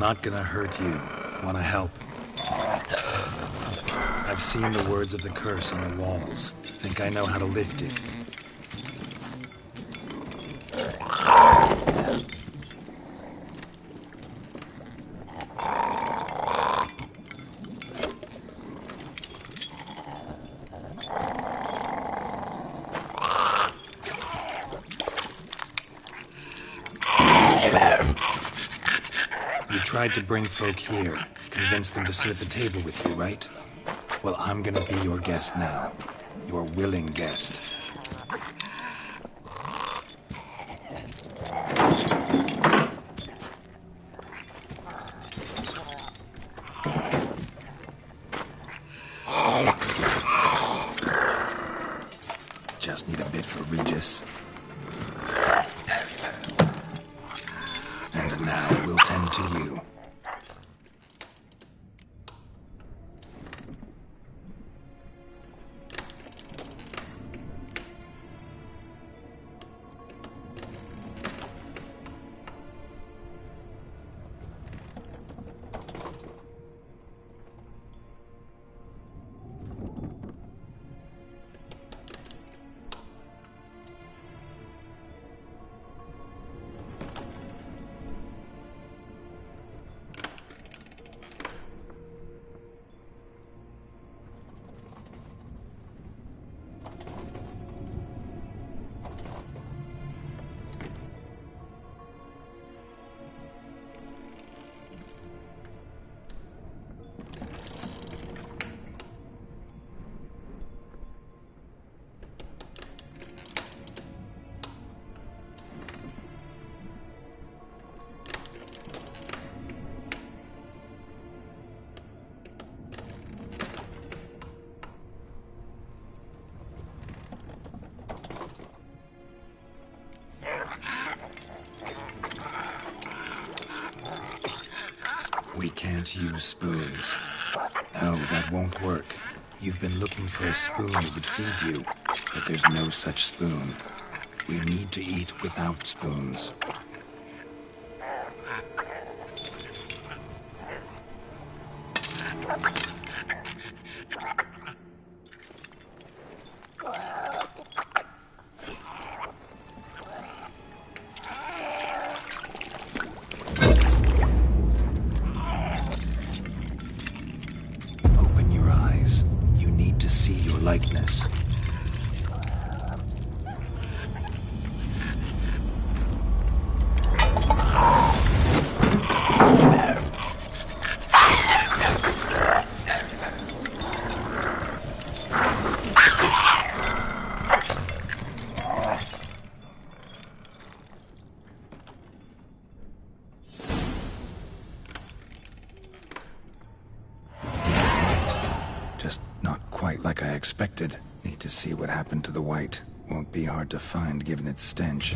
not gonna hurt you. Wanna help? I've seen the words of the curse on the walls. Think I know how to lift it. You tried to bring folk here, convince them to sit at the table with you, right? Well, I'm gonna be your guest now. Your willing guest. Just need a bit for Regis. And now we'll tend to you. We can't use spoons. No, that won't work. You've been looking for a spoon that would feed you, but there's no such spoon. We need to eat without spoons. Open your eyes. You need to see your likeness. Just not quite like I expected. Need to see what happened to the white. Won't be hard to find given its stench.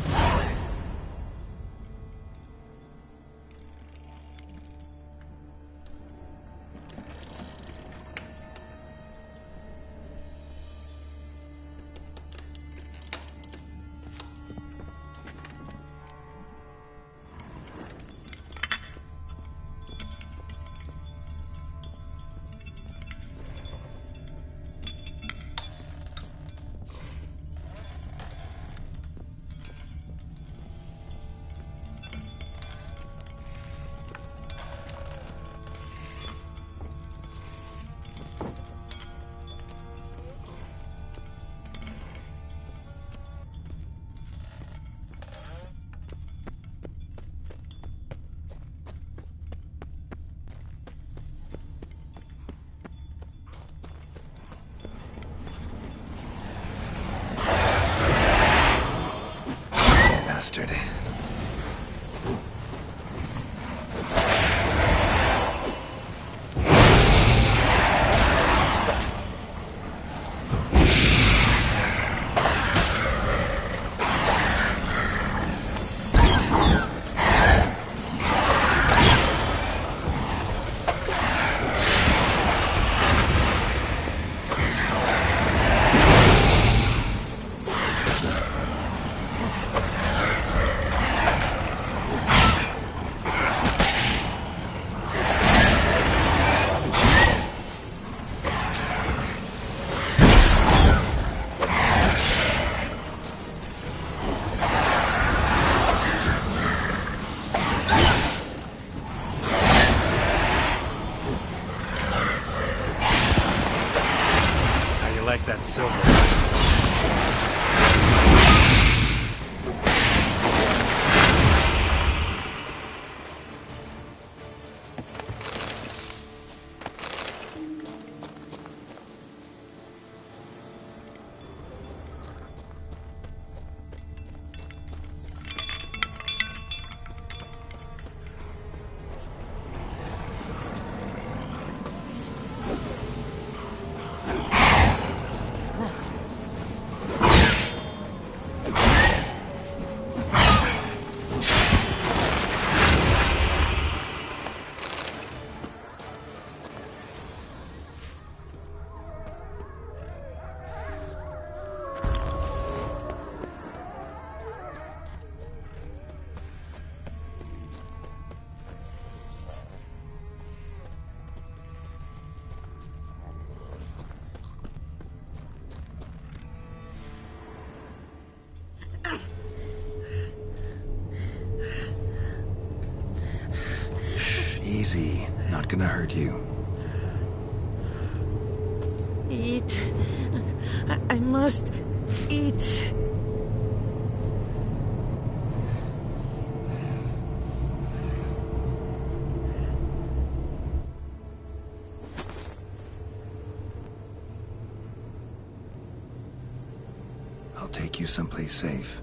like that silver. Easy. Not gonna hurt you. Eat. I must eat. I'll take you someplace safe.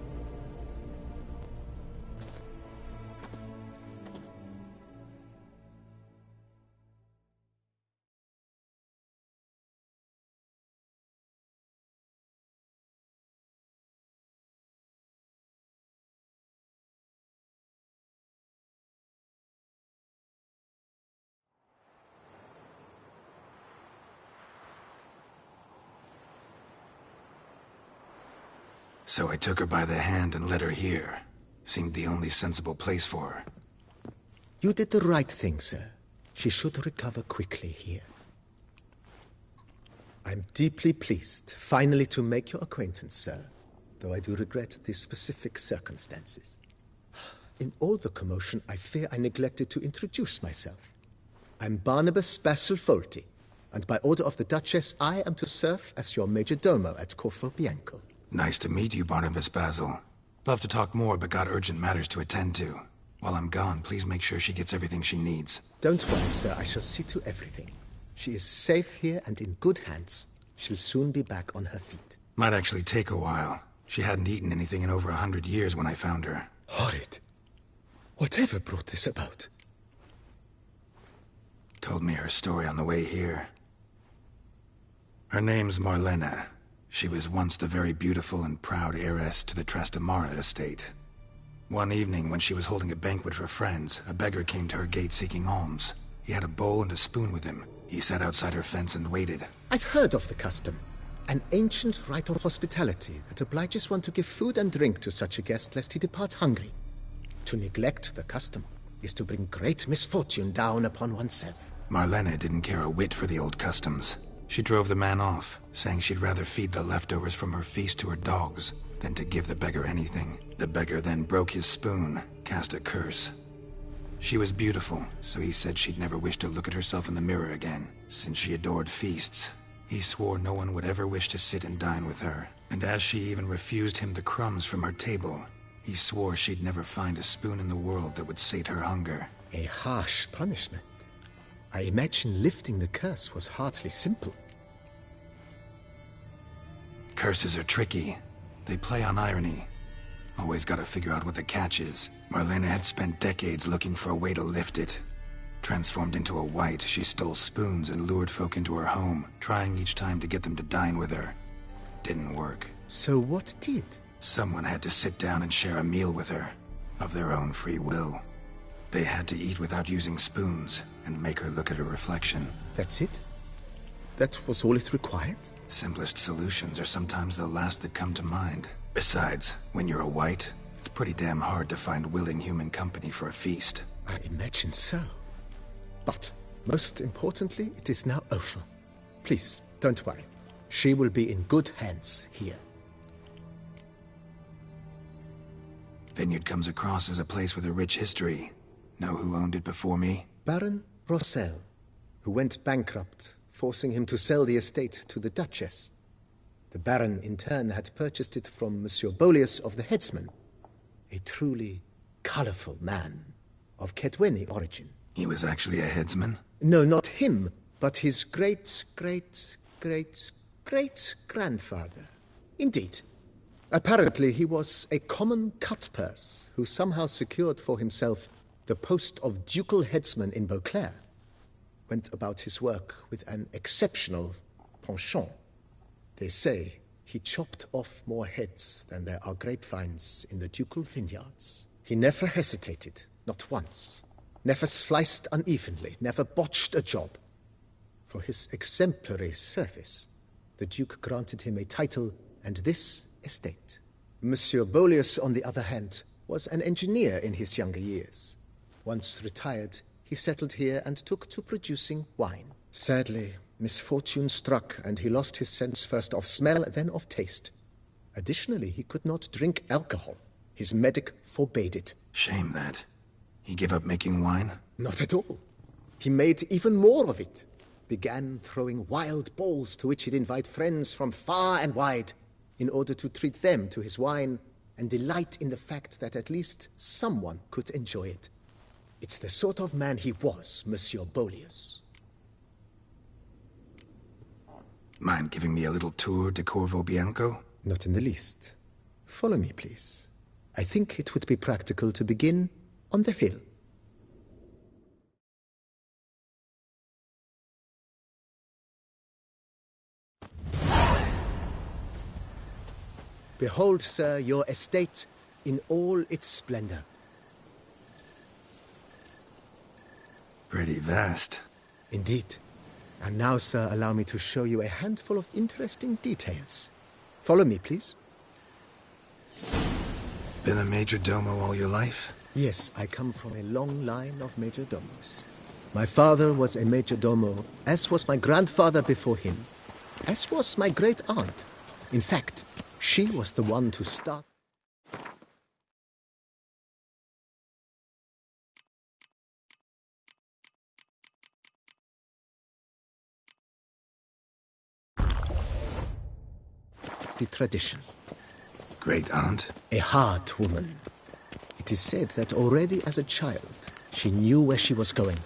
So I took her by the hand and led her here. Seemed the only sensible place for her. You did the right thing, sir. She should recover quickly here. I'm deeply pleased, finally, to make your acquaintance, sir, though I do regret the specific circumstances. In all the commotion, I fear I neglected to introduce myself. I'm Barnabas Basilfolti, and by order of the Duchess, I am to serve as your major domo at Corvo Bianco. Nice to meet you, Barnabas Basil. Love to talk more, but got urgent matters to attend to. While I'm gone, please make sure she gets everything she needs. Don't worry, sir. I shall see to everything. She is safe here and in good hands. She'll soon be back on her feet. Might actually take a while. She hadn't eaten anything in over 100 years when I found her. Horrid. Whatever brought this about? Told me her story on the way here. Her name's Marlena. She was once the very beautiful and proud heiress to the Trastamara estate. One evening, when she was holding a banquet for friends, a beggar came to her gate seeking alms. He had a bowl and a spoon with him. He sat outside her fence and waited. I've heard of the custom. An ancient rite of hospitality that obliges one to give food and drink to such a guest lest he depart hungry. To neglect the custom is to bring great misfortune down upon oneself. Marlena didn't care a whit for the old customs. She drove the man off, saying she'd rather feed the leftovers from her feast to her dogs than to give the beggar anything. The beggar then broke his spoon, cast a curse. She was beautiful, so he said she'd never wish to look at herself in the mirror again. Since she adored feasts, he swore no one would ever wish to sit and dine with her. And as she even refused him the crumbs from her table, he swore she'd never find a spoon in the world that would sate her hunger. A harsh punishment. I imagine lifting the curse was hardly simple. Curses are tricky. They play on irony. Always gotta figure out what the catch is. Marlena had spent decades looking for a way to lift it. Transformed into a wight, she stole spoons and lured folk into her home, trying each time to get them to dine with her. Didn't work. So what did? Someone had to sit down and share a meal with her, of their own free will. They had to eat without using spoons, and make her look at her reflection. That's it? That was all it required? Simplest solutions are sometimes the last that come to mind. Besides, when you're a wight, it's pretty damn hard to find willing human company for a feast. I imagine so. But, most importantly, it is now over. Please, don't worry. She will be in good hands here. Vineyard comes across as a place with a rich history. Know who owned it before me? Baron Rossel, who went bankrupt, forcing him to sell the estate to the Duchess. The Baron, in turn, had purchased it from Monsieur Bolius of the Headsman, a truly colorful man of Kedweni origin. He was actually a headsman? No, not him, but his great-great-great-great-grandfather. Indeed. Apparently, he was a common cutpurse who somehow secured for himself the post of ducal headsman in Beauclair. Went about his work with an exceptional penchant. They say he chopped off more heads than there are grapevines in the ducal vineyards. He never hesitated, not once. Never sliced unevenly, never botched a job. For his exemplary service, the Duke granted him a title and this estate. Monsieur Bolius, on the other hand, was an engineer in his younger years. Once retired, he settled here and took to producing wine. Sadly, misfortune struck, and he lost his sense first of smell, then of taste. Additionally, he could not drink alcohol. His medic forbade it. Shame that. He gave up making wine? Not at all. He made even more of it. Began throwing wild balls to which he'd invite friends from far and wide in order to treat them to his wine and delight in the fact that at least someone could enjoy it. It's the sort of man he was, Monsieur Bolius. Mind giving me a little tour de Corvo Bianco? Not in the least. Follow me, please. I think it would be practical to begin on the hill. Behold, sir, your estate in all its splendor. Pretty vast. Indeed. And now, sir, allow me to show you a handful of interesting details. Follow me, please. Been a major domo all your life? Yes, I come from a long line of major domos. My father was a major domo, as was my grandfather before him, as was my great-aunt. In fact, she was the one to start. The tradition. Great-aunt? A hard woman. It is said that already as a child, she knew where she was going,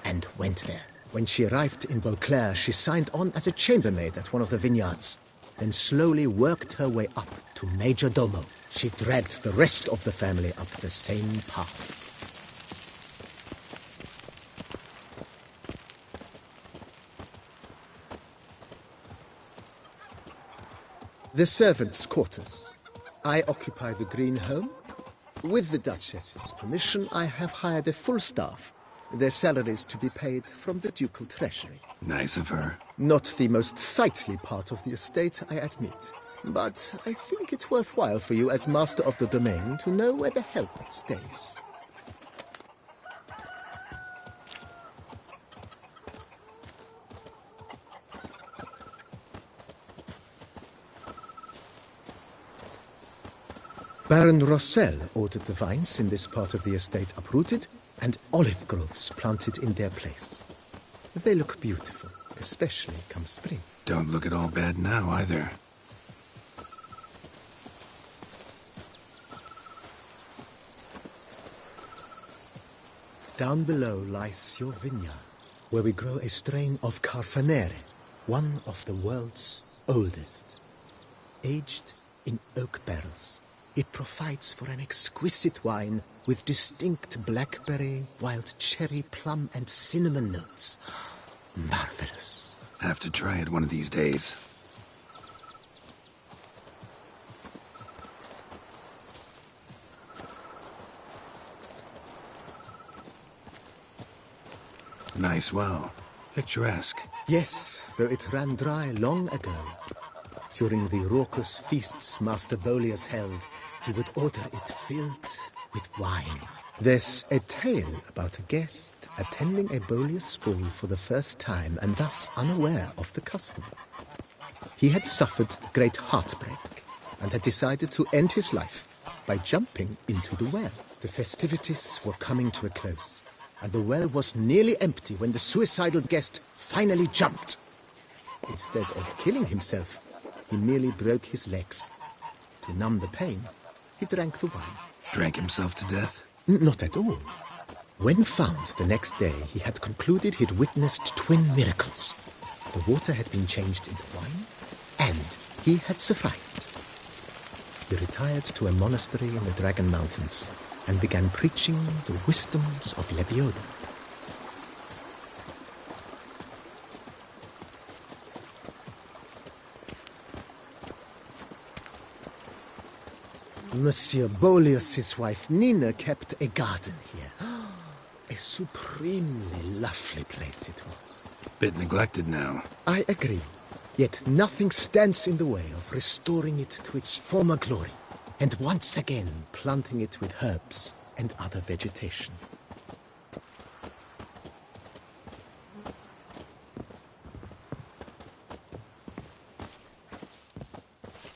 and went there. When she arrived in Beauclair, she signed on as a chambermaid at one of the vineyards, then slowly worked her way up to major domo. She dragged the rest of the family up the same path. The servants' quarters. I occupy the green home. With the Duchess's permission, I have hired a full staff. Their salaries to be paid from the ducal treasury. Nice of her. Not the most sightly part of the estate, I admit. But I think it's worthwhile for you as master of the domain to know where the help stays. Baron Rossel ordered the vines in this part of the estate uprooted and olive groves planted in their place. They look beautiful, especially come spring. Don't look at all bad now, either. Down below lies your vineyard, where we grow a strain of Carfanere, one of the world's oldest. Aged in oak barrels, it provides for an exquisite wine with distinct blackberry, wild cherry, plum, and cinnamon notes. Marvelous. Have to try it one of these days. Nice well. Picturesque. Yes, though it ran dry long ago. During the raucous feasts Master Bolius held, he would order it filled with wine. There's a tale about a guest attending a Bolius ball for the first time and thus unaware of the custom. He had suffered great heartbreak and had decided to end his life by jumping into the well. The festivities were coming to a close, and the well was nearly empty when the suicidal guest finally jumped. Instead of killing himself, he merely broke his legs. To numb the pain, he drank the wine. Drank himself to death? Not at all. When found the next day, he had concluded he'd witnessed twin miracles. The water had been changed into wine, and he had survived. He retired to a monastery in the Dragon Mountains and began preaching the wisdoms of Lebioda. Monsieur Boleus, his wife Nina, kept a garden here. A supremely lovely place it was. Bit neglected now. I agree. Yet nothing stands in the way of restoring it to its former glory, and once again planting it with herbs and other vegetation.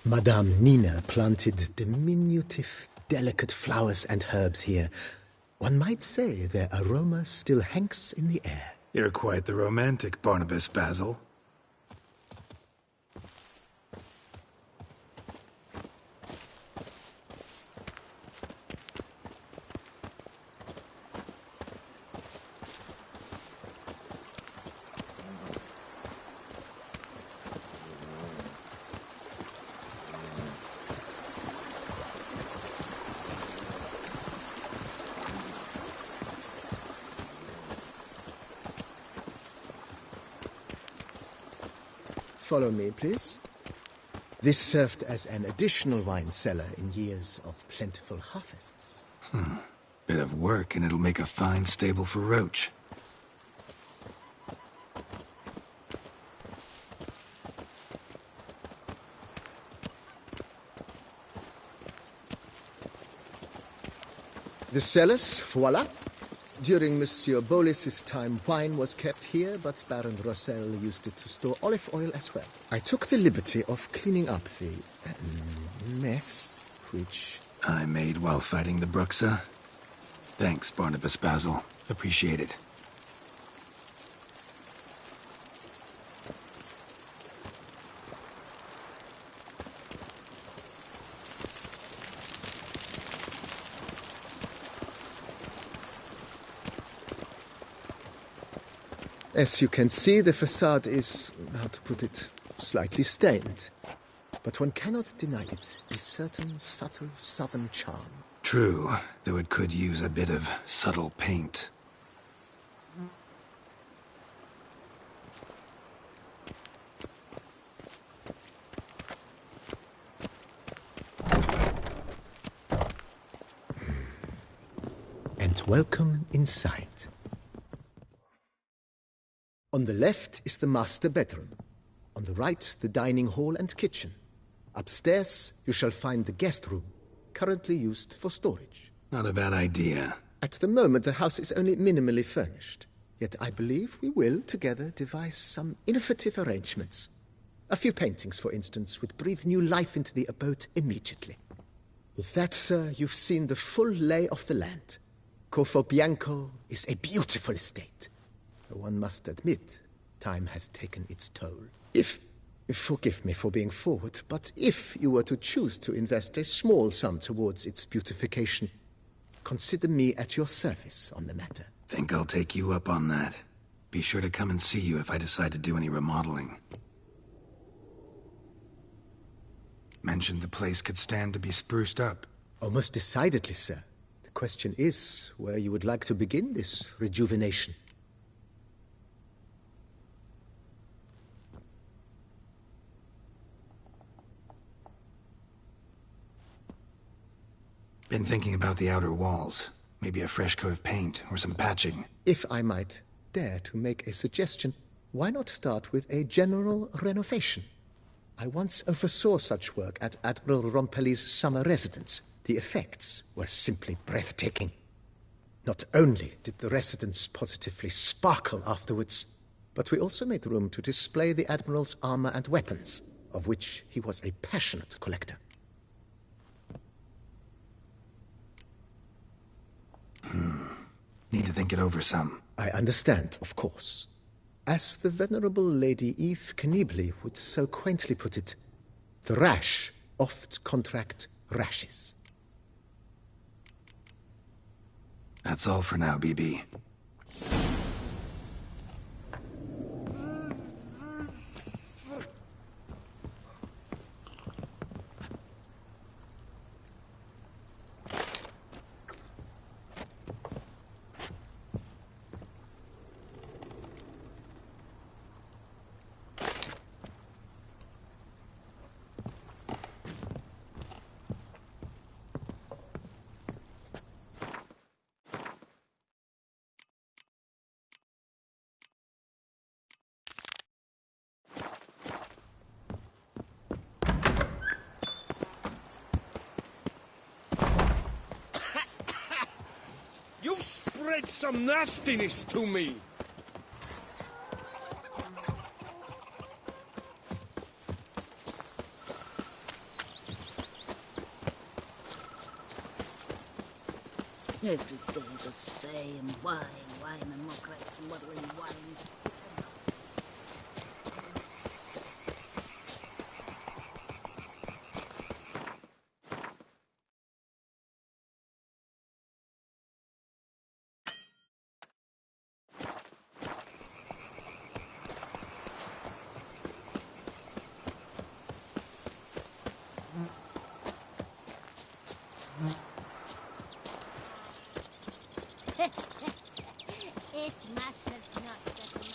Madame Nina planted diminutive, delicate flowers and herbs here. One might say their aroma still hangs in the air. You're quite the romantic, Barnabas Basil. Follow me, please. This served as an additional wine cellar in years of plentiful harvests. Bit of work, and it'll make a fine stable for Roach. The cellars, voila. During Monsieur Boleus's time, wine was kept here, but Baron Rossel used it to store olive oil as well. I took the liberty of cleaning up the mess, which I made while fighting the Bruxa. Thanks, Barnabas Basil. Appreciate it. As you can see, the facade is, how to put it, slightly stained. But one cannot deny it, a certain subtle southern charm. True, though it could use a bit of subtle paint. And welcome inside. On the left is the master bedroom. On the right, the dining hall and kitchen. Upstairs, you shall find the guest room, currently used for storage. Not a bad idea. At the moment, the house is only minimally furnished. Yet I believe we will, together, devise some innovative arrangements. A few paintings, for instance, would breathe new life into the abode immediately. With that, sir, you've seen the full lay of the land. Corvo Bianco is a beautiful estate. One must admit, time has taken its toll. Forgive me for being forward, but if you were to choose to invest a small sum towards its beautification, consider me at your service on the matter. Think I'll take you up on that. Be sure to come and see you if I decide to do any remodeling. Mentioned the place could stand to be spruced up. Oh, most decidedly, sir. The question is where you would like to begin this rejuvenation. Been thinking about the outer walls. Maybe a fresh coat of paint or some patching. If I might dare to make a suggestion, why not start with a general renovation? I once oversaw such work at Admiral Rompelli's summer residence. The effects were simply breathtaking. Not only did the residence positively sparkle afterwards, but we also made room to display the Admiral's armor and weapons, of which he was a passionate collector. Need to think it over some. I understand, of course. As the venerable Lady Eve Knibley would so quaintly put it, The rash oft contract rashes. That's all for now, BB. You've spread some nastiness to me. Every day the same wine, and more like smuggling wine. It matters not that man.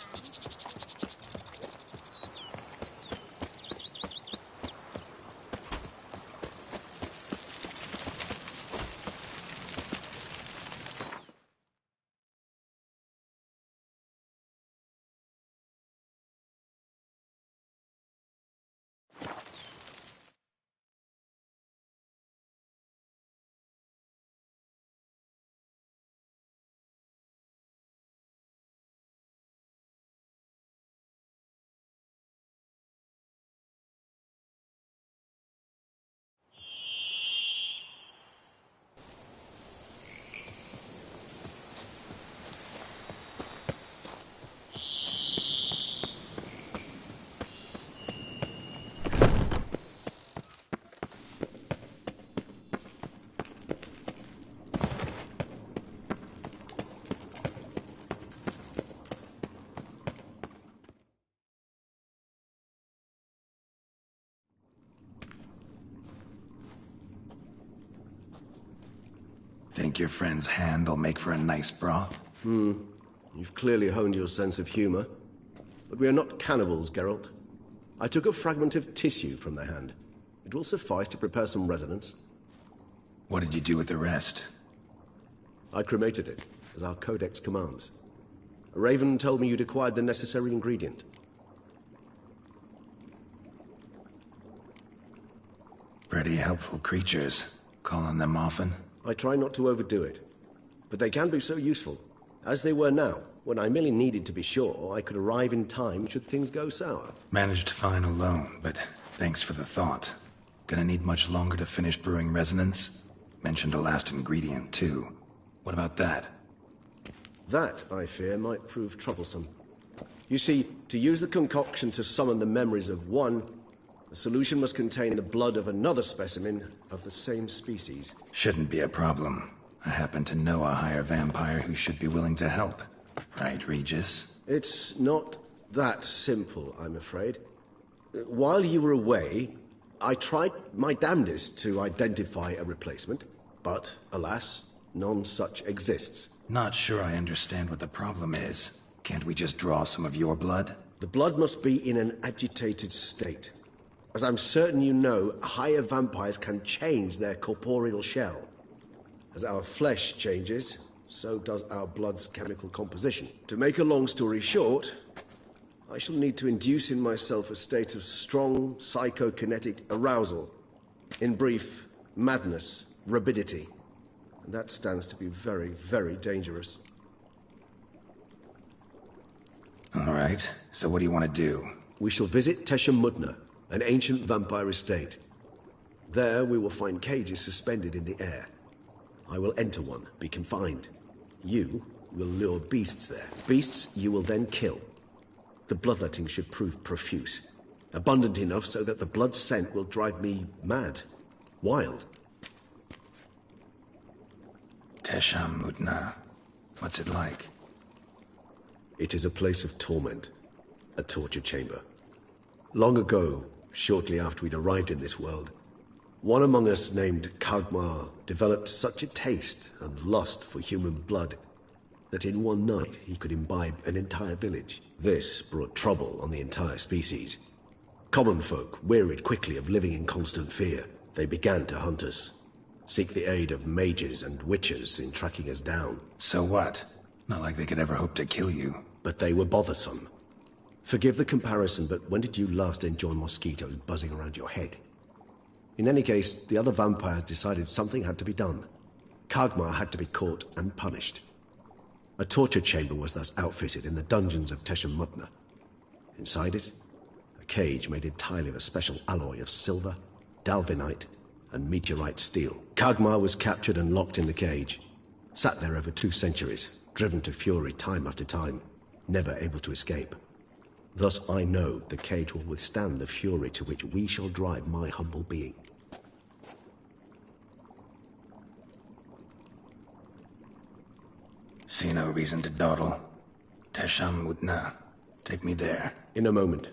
Think your friend's hand will make for a nice broth? You've clearly honed your sense of humor. But we are not cannibals, Geralt. I took a fragment of tissue from their hand. It will suffice to prepare some resonance. What did you do with the rest? I cremated it, as our codex commands. Raven told me you'd acquired the necessary ingredient. Pretty helpful creatures. Call on them often? I try not to overdo it. But they can be so useful, as they were now, when I merely needed to be sure I could arrive in time should things go sour. Managed fine alone, but thanks for the thought. Gonna need much longer to finish brewing resonance? Mentioned a last ingredient, too. What about that? That, I fear, might prove troublesome. You see, to use the concoction to summon the memories of one, the solution must contain the blood of another specimen of the same species. Shouldn't be a problem. I happen to know a higher vampire who should be willing to help. Right, Regis? It's not that simple, I'm afraid. While you were away, I tried my damnedest to identify a replacement, but, alas, none such exists. Not sure I understand what the problem is. Can't we just draw some of your blood? The blood must be in an agitated state. As I'm certain you know, higher vampires can change their corporeal shell. As our flesh changes, so does our blood's chemical composition. To make a long story short, I shall need to induce in myself a state of strong psychokinetic arousal. In brief, madness, rabidity. And that stands to be very, very dangerous. All right, so what do you want to do? We shall visit Tesha Mudna, an ancient vampire estate. There we will find cages suspended in the air. I will enter one, be confined. You will lure beasts there. Beasts you will then kill. The bloodletting should prove profuse. Abundant enough so that the blood scent will drive me mad. Wild. Tesham Mutna. What's it like? It is a place of torment. A torture chamber. Long ago, shortly after we'd arrived in this world, one among us named Kagmar developed such a taste and lust for human blood that in one night he could imbibe an entire village. This brought trouble on the entire species. Common folk wearied quickly of living in constant fear. They began to hunt us, seek the aid of mages and witches in tracking us down. So what? Not like they could ever hope to kill you. But they were bothersome. Forgive the comparison, but when did you last enjoy mosquitoes buzzing around your head? In any case, the other vampires decided something had to be done. Kagmar had to be caught and punished. A torture chamber was thus outfitted in the dungeons of Tesham Mutna. Inside it, a cage made entirely of a special alloy of silver, dalvinite, and meteorite steel. Kagmar was captured and locked in the cage. Sat there over 2 centuries, driven to fury time after time, never able to escape. Thus I know the cage will withstand the fury to which we shall drive my humble being. See no reason to dawdle. Tesham Mutna. Take me there. In a moment.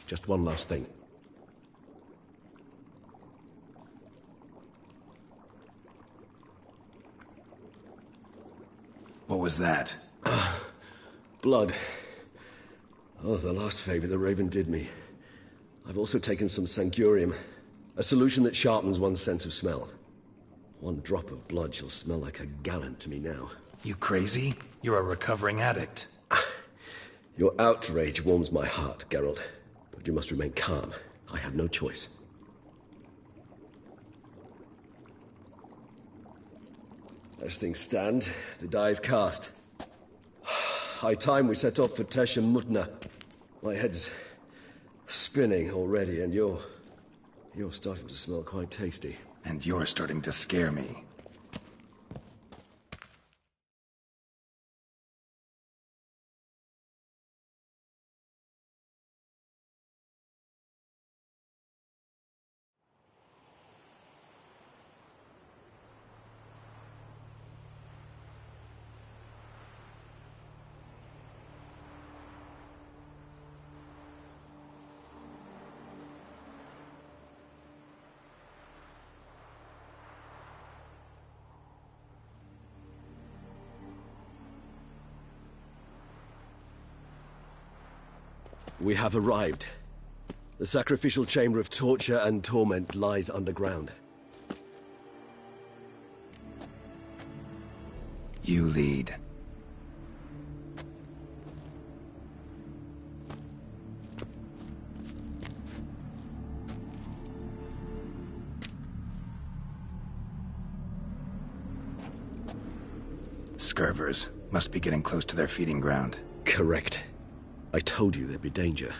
Just one last thing. What was that? Blood. Oh, the last favor the Raven did me. I've also taken some Sancurium, a solution that sharpens one's sense of smell. One drop of blood shall smell like a gallon to me now. You crazy? You're a recovering addict. Your outrage warms my heart, Geralt. But you must remain calm. I have no choice. As things stand, the die is cast. High time we set off for Tesham Mutna. My head's spinning already, and you're starting to smell quite tasty. And you're starting to scare me. We have arrived. The sacrificial chamber of torture and torment lies underground. You lead. Scurvers must be getting close to their feeding ground. Correct. I told you there'd be danger.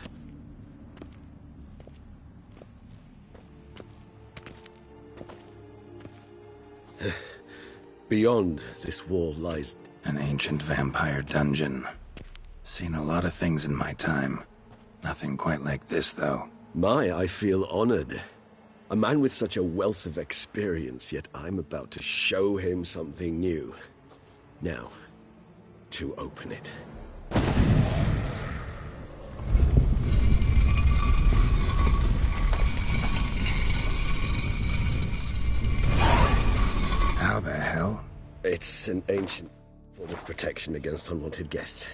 Beyond this wall lies... An ancient vampire dungeon. Seen a lot of things in my time. Nothing quite like this, though. I feel honored. A man with such a wealth of experience, yet I'm about to show him something new. Now, to open it. How the hell? It's an ancient form of protection against unwanted guests.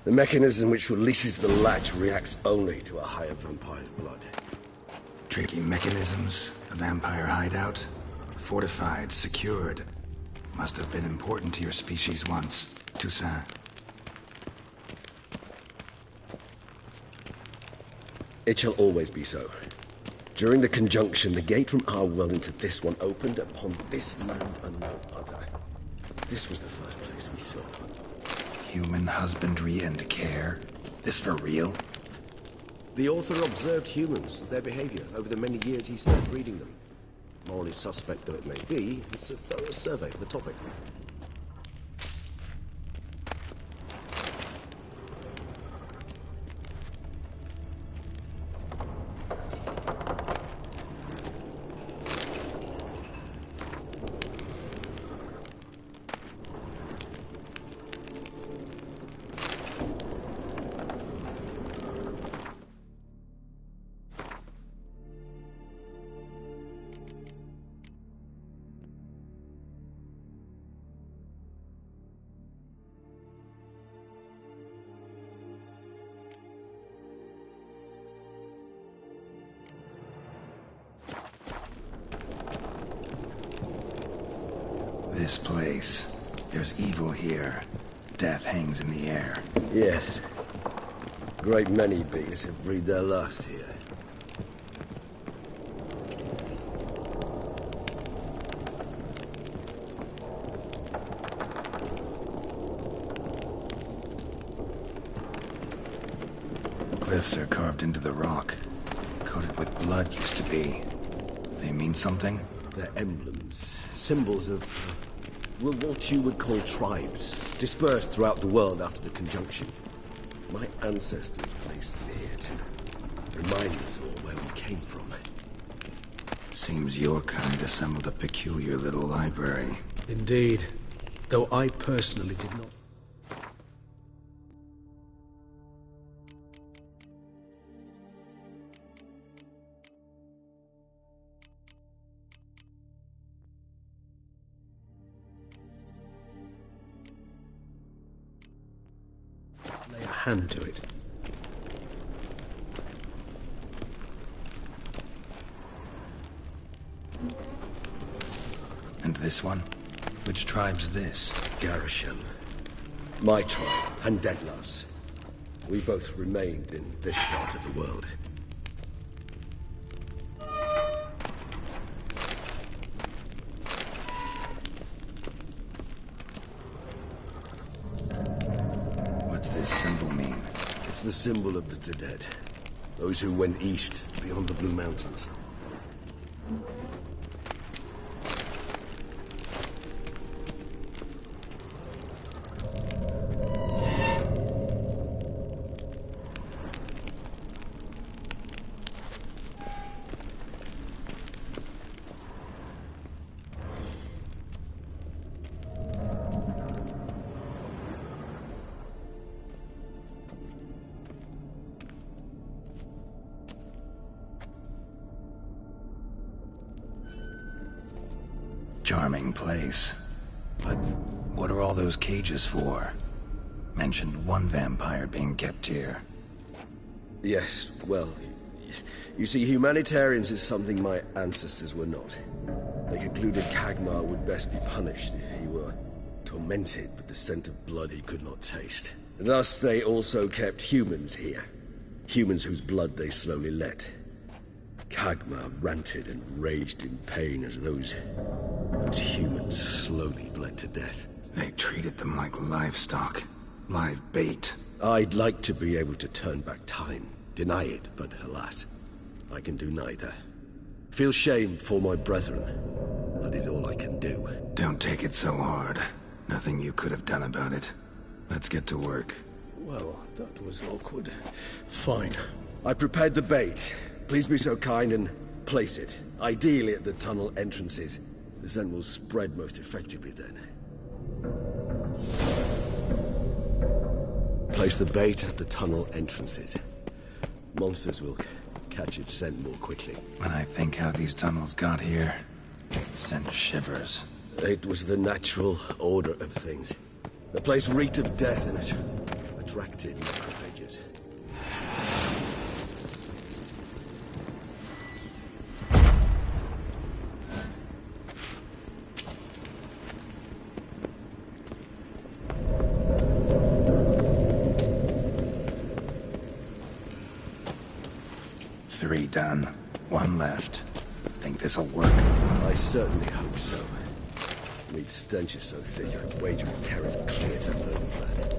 The mechanism which releases the latch reacts only to a higher vampire's blood. Tricky mechanisms, a vampire hideout. Fortified, secured. Must have been important to your species once, Toussaint. It shall always be so. During the conjunction, the gate from our world into this one opened upon this land and no other. This was the first place we saw. Human husbandry and care? This for real? The author observed humans, their behavior, over the many years he spent reading them. Morally suspect though it may be, it's a thorough survey of the topic. This place. There's evil here. Death hangs in the air. Yes. Great many beings have breathed their last here. Cliffs are carved into the rock. Coated with blood used to be. They mean something? They're emblems, symbols of, well, what you would call tribes, dispersed throughout the world after the conjunction. My ancestors placed them here to remind us all where we came from. Seems your kind assembled a peculiar little library. Indeed, though I personally did not. Lay a hand to it. And this one? Which tribe's this? Garisham. My tribe, and Deadlove's. We both remained in this part of the world. What's this symbol mean? It's the symbol of the Tedet. Those who went east, beyond the Blue Mountains. Charming place. But what are all those cages for? Mentioned one vampire being kept here. Yes, well, you see, humanitarians is something my ancestors were not. They concluded Kagmar would best be punished if he were tormented with the scent of blood he could not taste. Thus, they also kept humans here. Humans whose blood they slowly let. Kagmar ranted and raged in pain as those humans slowly bled to death. They treated them like livestock. Live bait. I'd like to be able to turn back time. Deny it, but alas, I can do neither. Feel shame for my brethren. That is all I can do. Don't take it so hard. Nothing you could have done about it. Let's get to work. Well, that was awkward. Fine. I prepared the bait. Please be so kind and place it. Ideally at the tunnel entrances. The scent will spread most effectively then. Place the bait at the tunnel entrances. Monsters will catch its scent more quickly. When I think how these tunnels got here, send shivers. It was the natural order of things. The place reeked of death and it attracted necrophages. Three done. One left. Think this'll work? I certainly hope so. Meat stench is so thick, I wager it carries clear to urban planet.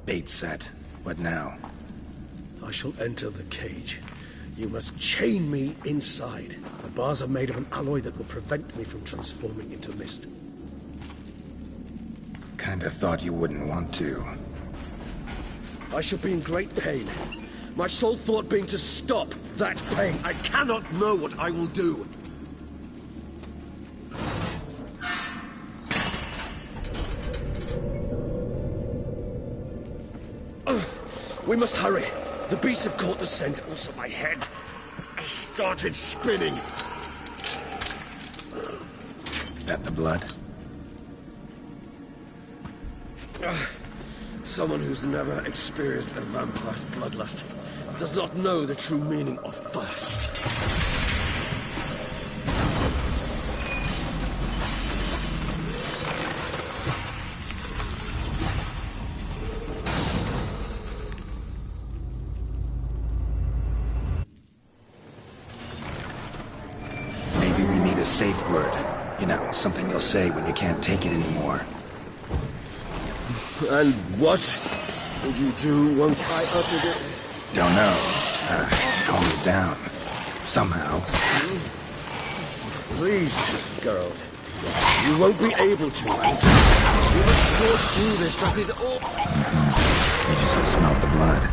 Bait set. What now? I shall enter the cage. You must chain me inside. The bars are made of an alloy that will prevent me from transforming into mist. Kinda thought you wouldn't want to. I shall be in great pain. My sole thought being to stop that pain. I cannot know what I will do. We must hurry. The beasts have caught the scent. Also my head has started spinning. That the blood? Someone who's never experienced a vampire's bloodlust does not know the true meaning of thirst. Maybe we need a safe word. You know, something you'll say when you can't take it anymore. And what would you do once I uttered it? Don't know. Calm it down. Somehow. Please, Geralt. You won't be able to. You must force through this, that is all. You just smelled the blood.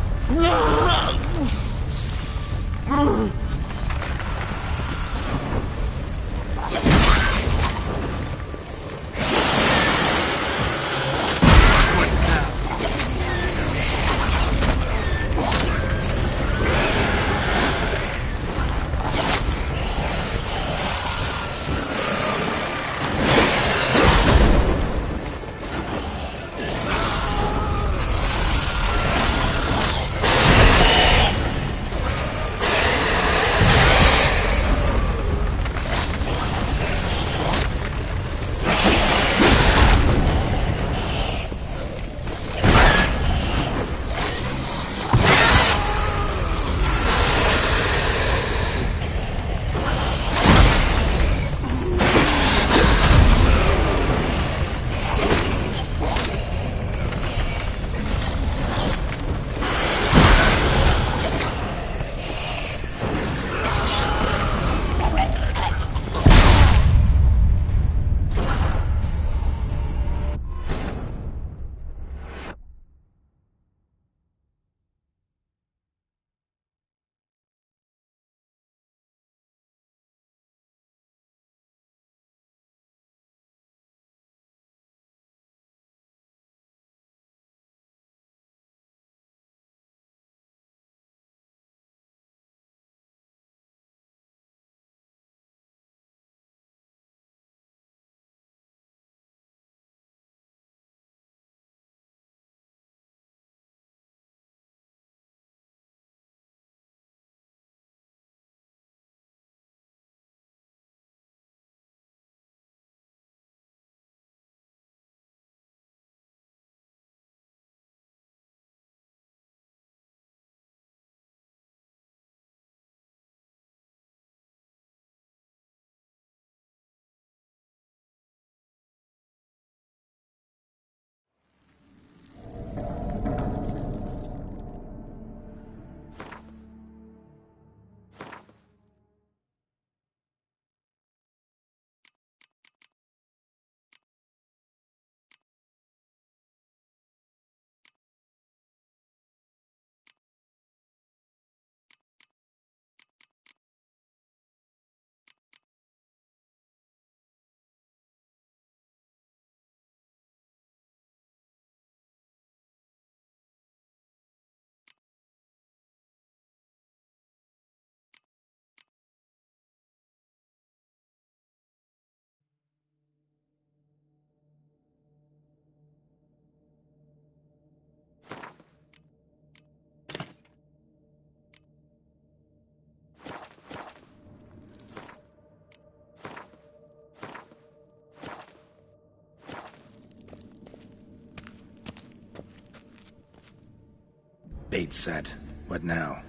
Gate set. What now?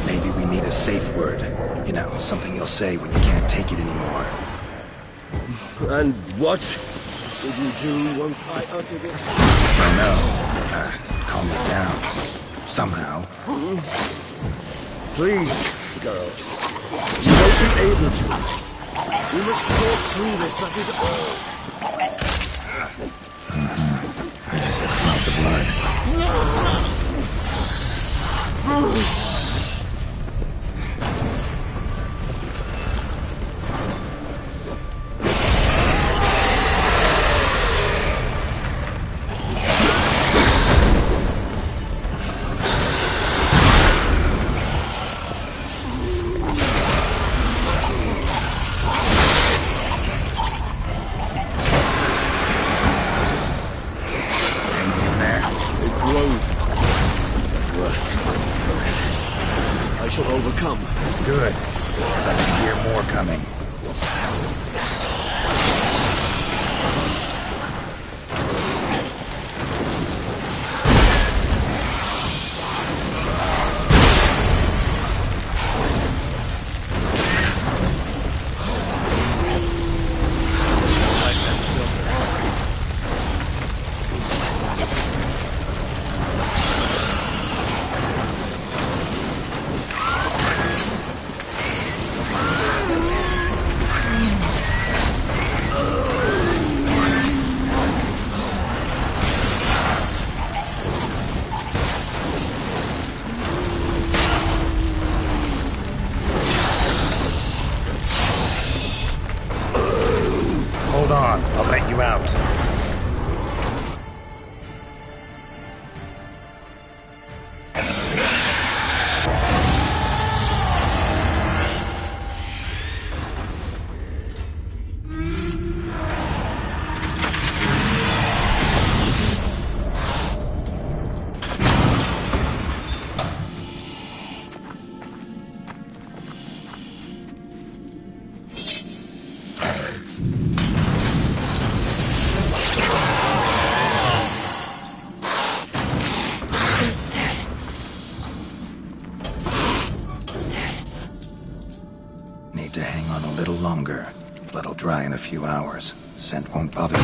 Maybe we need a safe word. You know, something you'll say when you can't take it anymore. And what would you do once I uttered it? I know. Calm it down. Somehow. Please, girl. You won't be able to. We must force through this, that is all. I just smelled the blood. Good, because I can hear more coming. Hold on, I'll let you out. Need to hang on a little longer. Blood'll dry in a few hours. Scent won't bother me.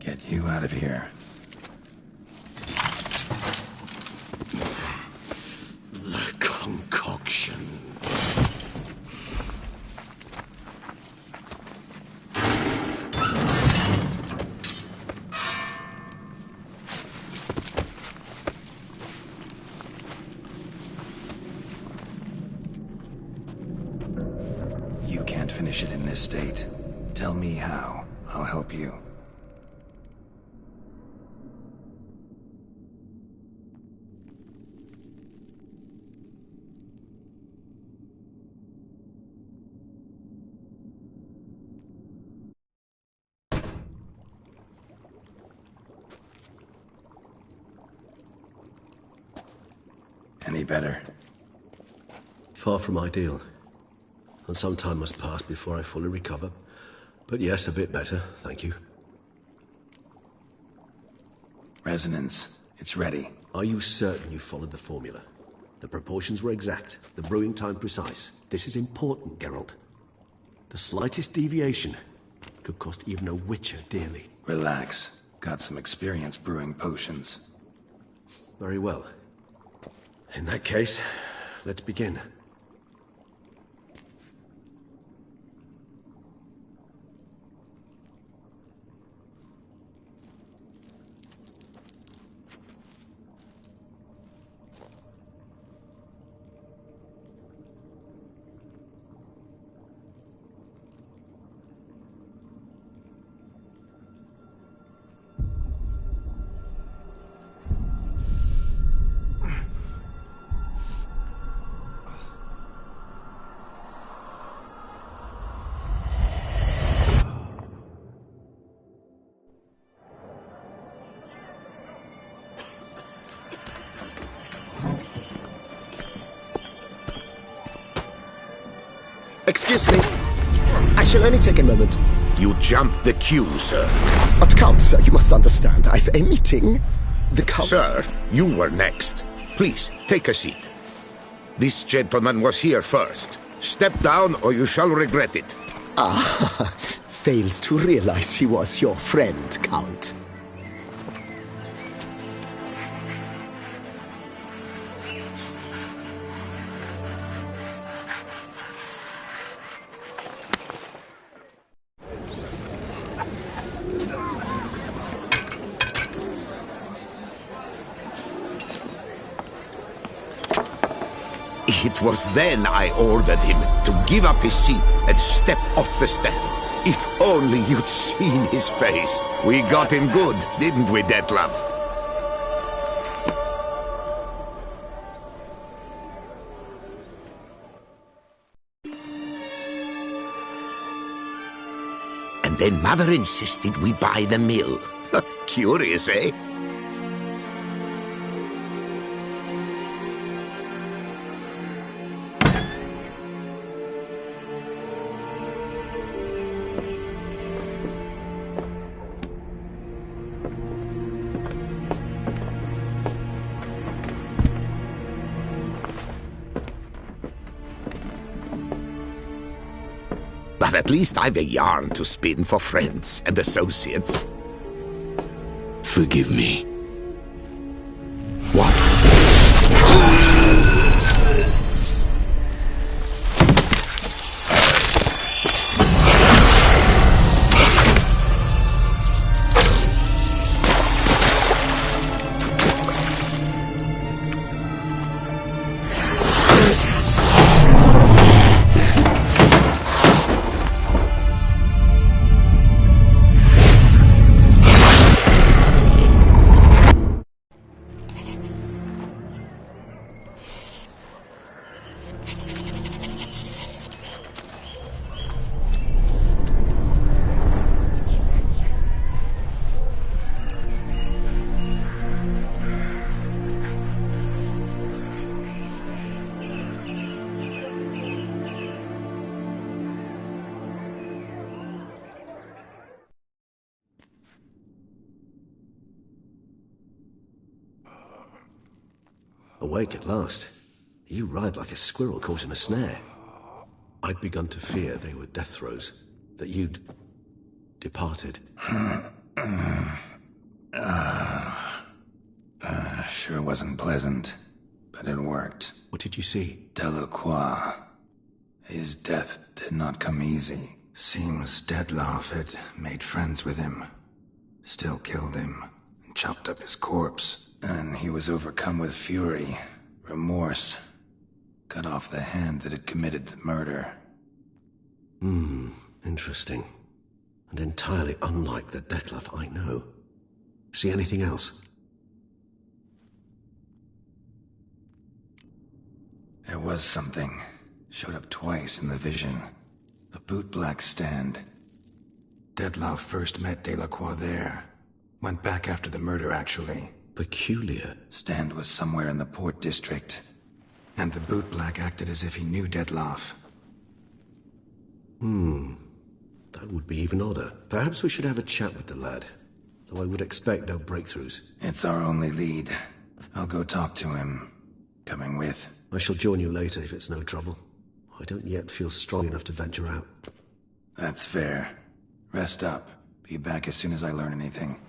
Get you out of here. The concoction. You can't finish it in this state. Tell me how. I'll help you. Any better? Far from ideal. And some time must pass before I fully recover. But yes, a bit better, thank you. Resonance. It's ready. Are you certain you followed the formula? The proportions were exact, the brewing time precise. This is important, Geralt. The slightest deviation could cost even a Witcher dearly. Relax. Got some experience brewing potions. Very well. In that case, let's begin. Excuse me. I shall only take a moment. You jumped the queue, sir. But Count, sir, you must understand. I've a meeting. The Count... Sir, you were next. Please, take a seat. This gentleman was here first. Step down or you shall regret it. Ah, fails to realize he was your friend, Count. It was then I ordered him to give up his seat and step off the stand. If only you'd seen his face. We got him good, didn't we, Detlef? And then Mother insisted we buy the mill. Curious, eh? But at least I've a yarn to spin for friends and associates. Forgive me. What? Awake at last. You ride like a squirrel caught in a snare. I'd begun to fear they were death throes, that you'd departed. Sure wasn't pleasant, but it worked. What did you see? Delacroix. His death did not come easy. Seems Detlef had made friends with him. Still killed him, and chopped up his corpse. And he was overcome with fury, remorse. Cut off the hand that had committed the murder. Interesting. And entirely unlike the Detlef I know. See anything else? There was something. Showed up twice in the vision. A bootblack stand. Detlef first met Delacroix there. Went back after the murder, actually. Peculiar. Stand was somewhere in the Port District. And the bootblack acted as if he knew Detlef. That would be even odder. Perhaps we should have a chat with the lad. Though I would expect no breakthroughs. It's our only lead. I'll go talk to him. Coming with? I shall join you later if it's no trouble. I don't yet feel strong enough to venture out. That's fair. Rest up. Be back as soon as I learn anything.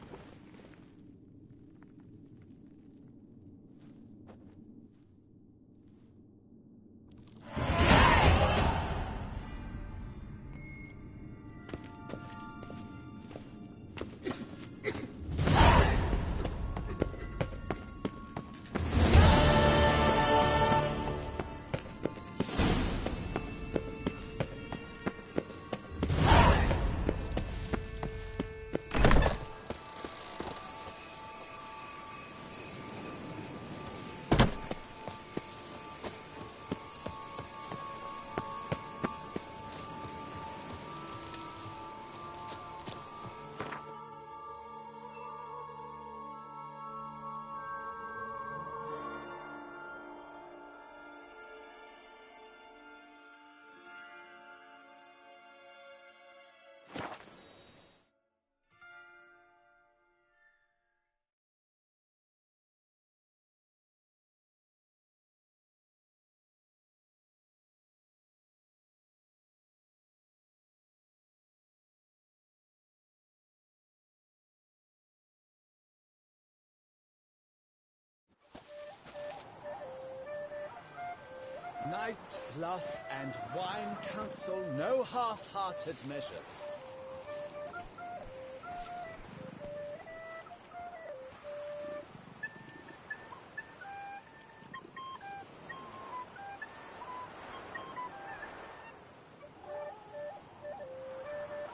Night, bluff, and wine counsel no half-hearted measures.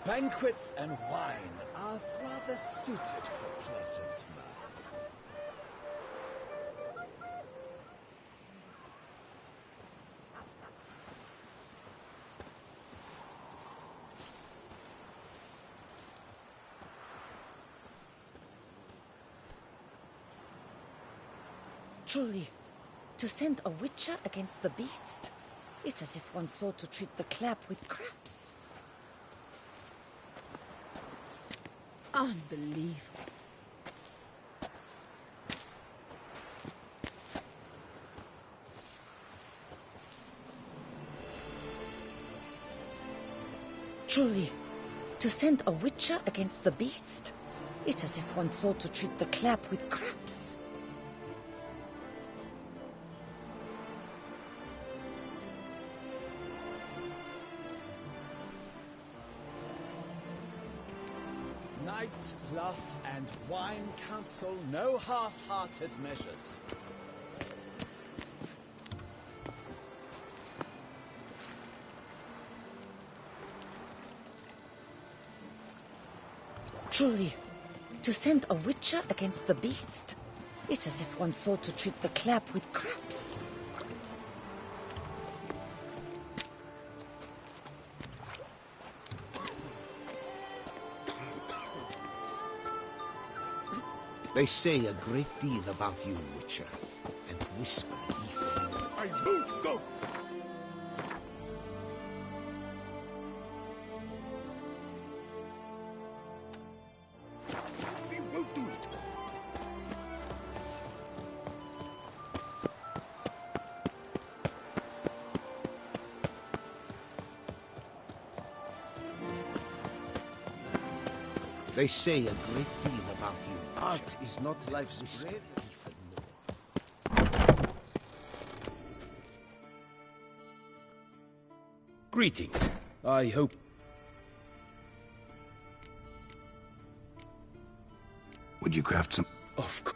Banquets and wine are rather suited for pleasant mirth. Truly, to send a witcher against the beast, it's as if one sought to treat the clap with craps. Unbelievable. Truly, to send a witcher against the beast, it's as if one sought to treat the clap with craps. Night, bluff, and wine counsel no half-hearted measures. Truly, to send a witcher against the beast, it's as if one sought to treat the clap with craps. They say a great deal about you, Witcher, and whisper evil. I won't go! We won't do it! They say a great deal about you. Art is not life's bread. Greetings. I hope... Would you craft some... Of course.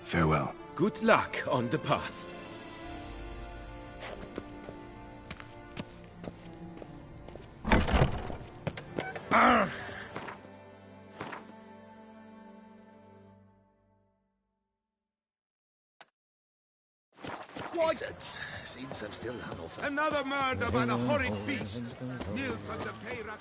Farewell. Good luck on the path. Seems I'm still Hanover. Another murder by the horrid beast. Nilton the Peyrat.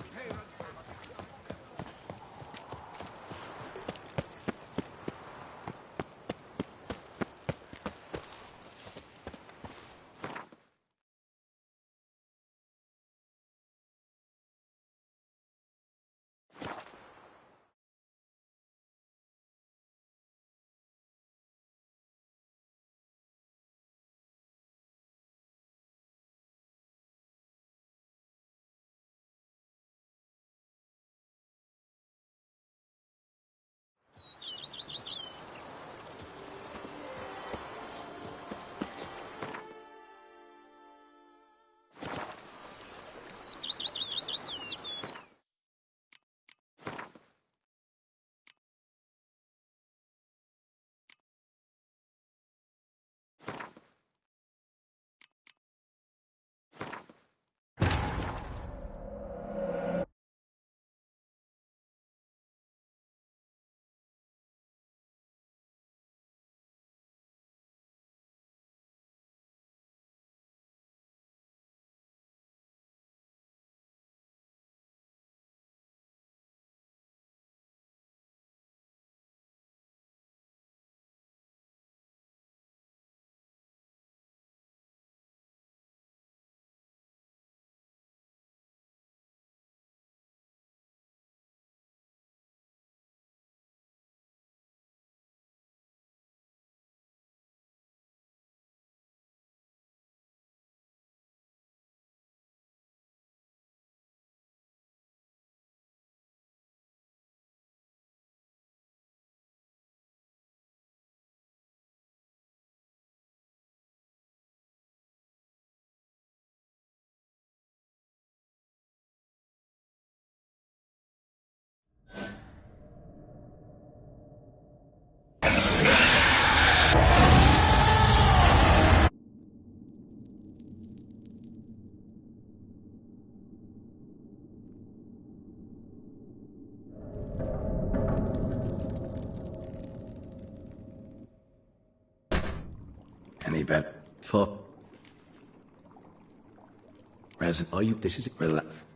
Any bet? For... Resin. Are you... This is...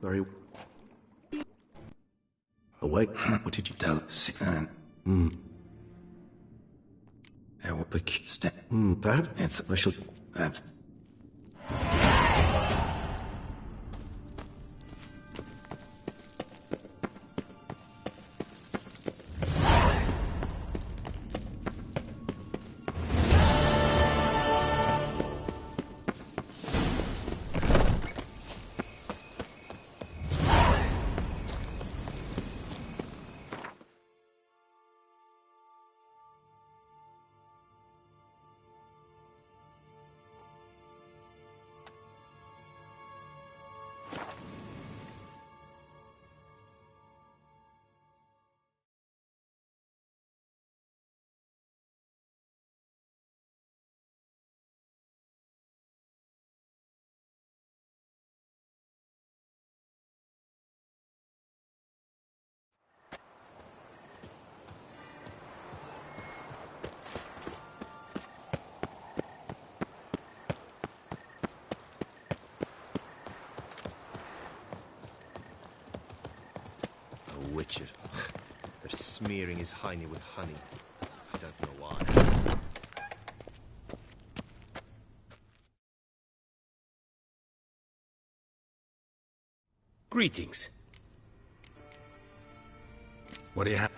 Very... Oh, wait. What did you tell us? Perhaps... It's... I shall... That's... Witcher. They're smearing his hiney with honey. I don't know why. Greetings. What do you have?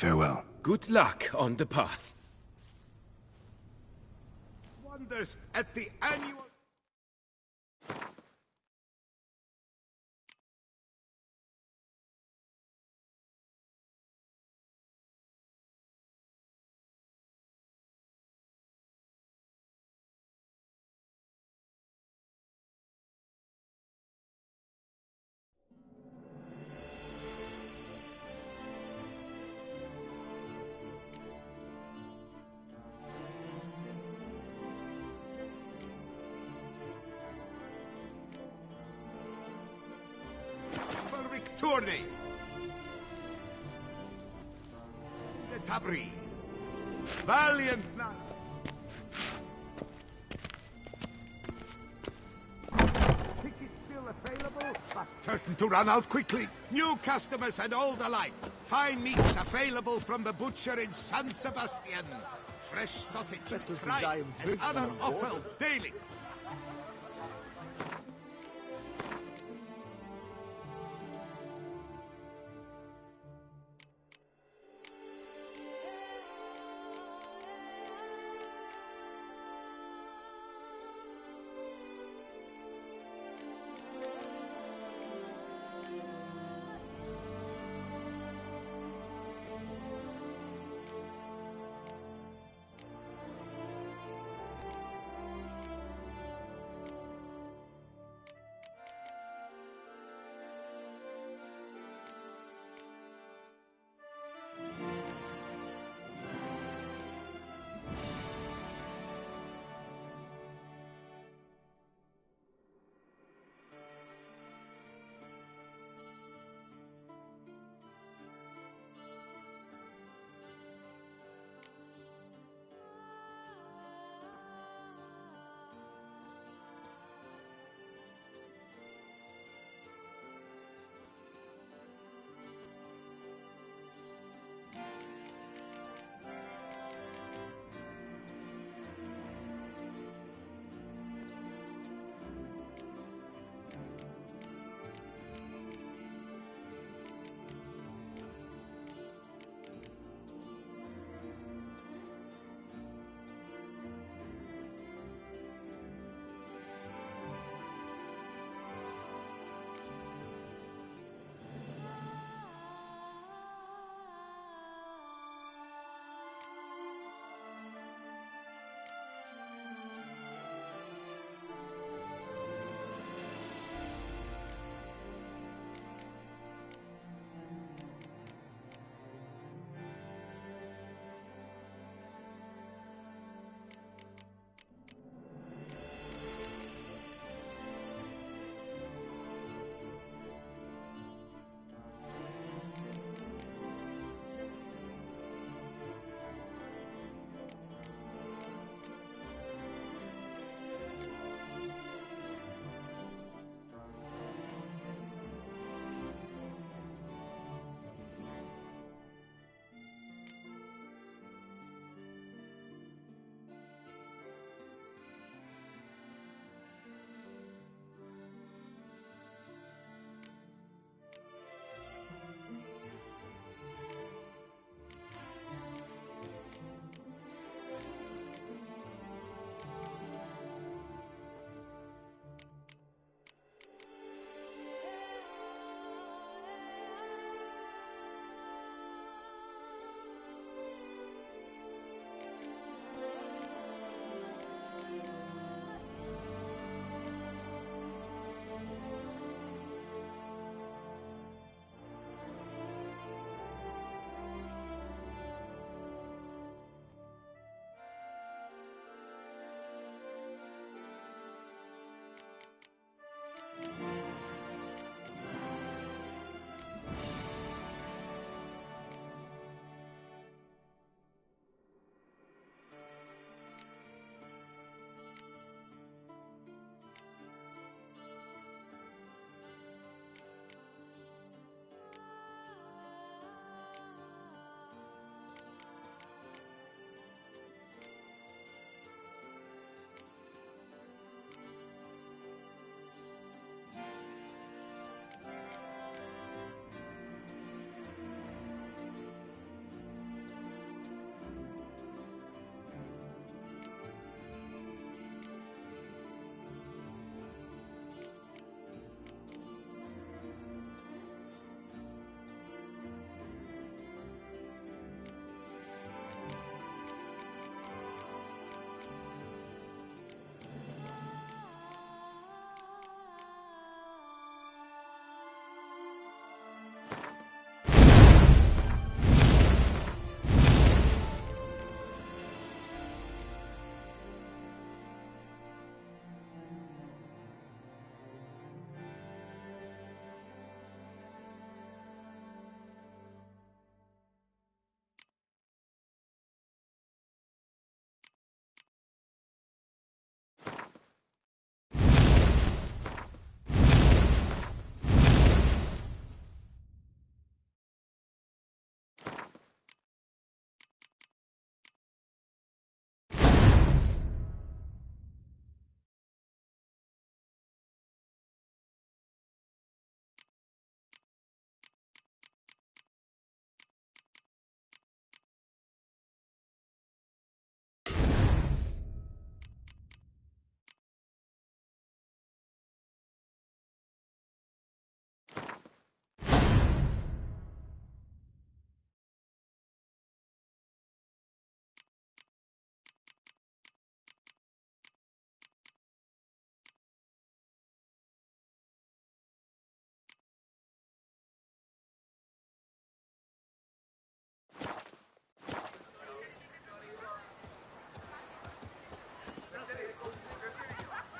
Farewell. Good luck on the path. Wonders at the annual... Tourney. The Tabri. Valiant knight. Tickets still available, but certain to run out quickly. New customers and old alike. Fine meats available from the butcher in San Sebastian. Fresh sausage, tripe, and other offal daily.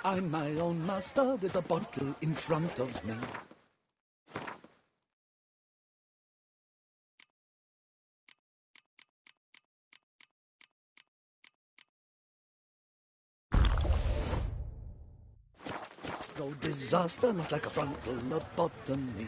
I'm my own master with a bottle in front of me. It's no disaster, not like a frontal lobotomy.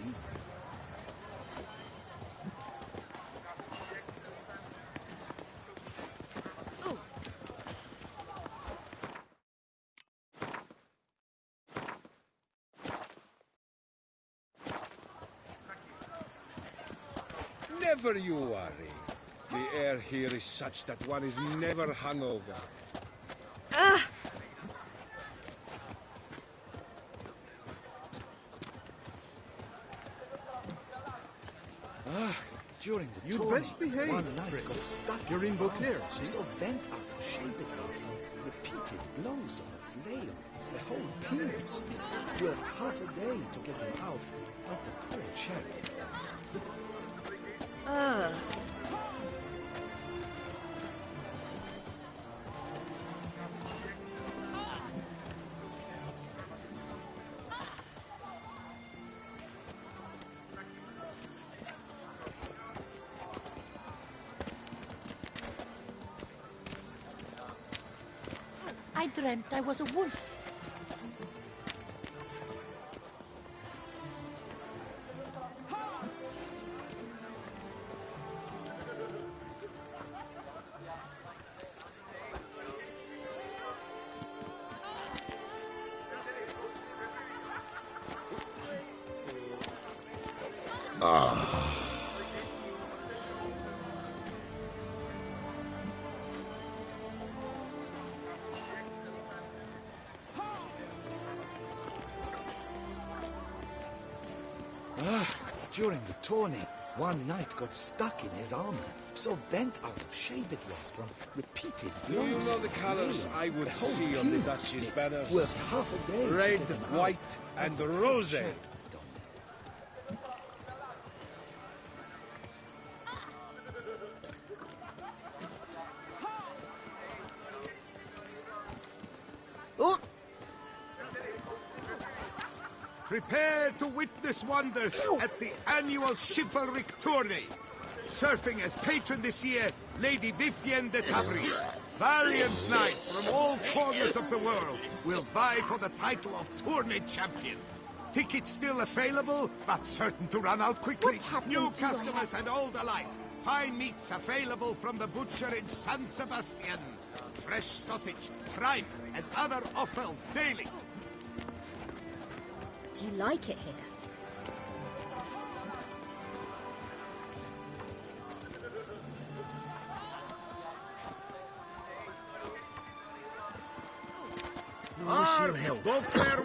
Never you worry. The air here is such that one is never hungover. Ah! During the You'd tourney, best behave, one night Fred. got stuck You're in Beauclair, see? so bent out of shape it was from repeated blows of the flail. The whole team of smiths worked half a day to get him out, but the poor chap. I dreamt I was a wolf. During the tourney, one knight got stuck in his armor, so bent out of shape it was from repeated Do blows. you know of the colors flail. I would The whole see on the team of Duchy's smiths banners? worked half a day to Red, get him out, white, but and the rose. chap. Oh! Prepare to witness wonders at the annual chivalric tourney. Serving as patron this year, Lady Vivienne de Tabry. Valiant knights from all corners of the world will vie for the title of tourney champion. Tickets still available, but certain to run out quickly. What happened New to your customers hat? and old alike. Fine meats available from the butcher in San Sebastian. Fresh sausage, tripe, and other offal daily. Do you like it here? Beauclair,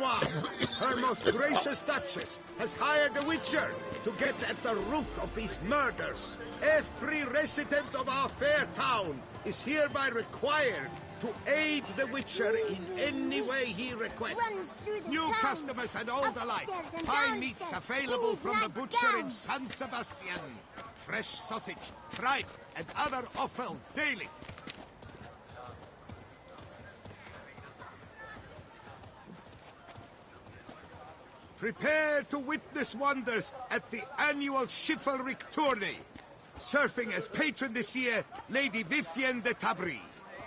her most gracious Duchess, has hired a witcher to get at the root of these murders. Every resident of our fair town is hereby required to aid the witcher in any way he requests. New customers and old alike. Fine meats available from the butcher in San Sebastian. Fresh sausage, tripe, and other offal daily. Prepare to witness wonders at the annual chivalric tourney. Serving as patron this year, Lady Vivienne de Tabry.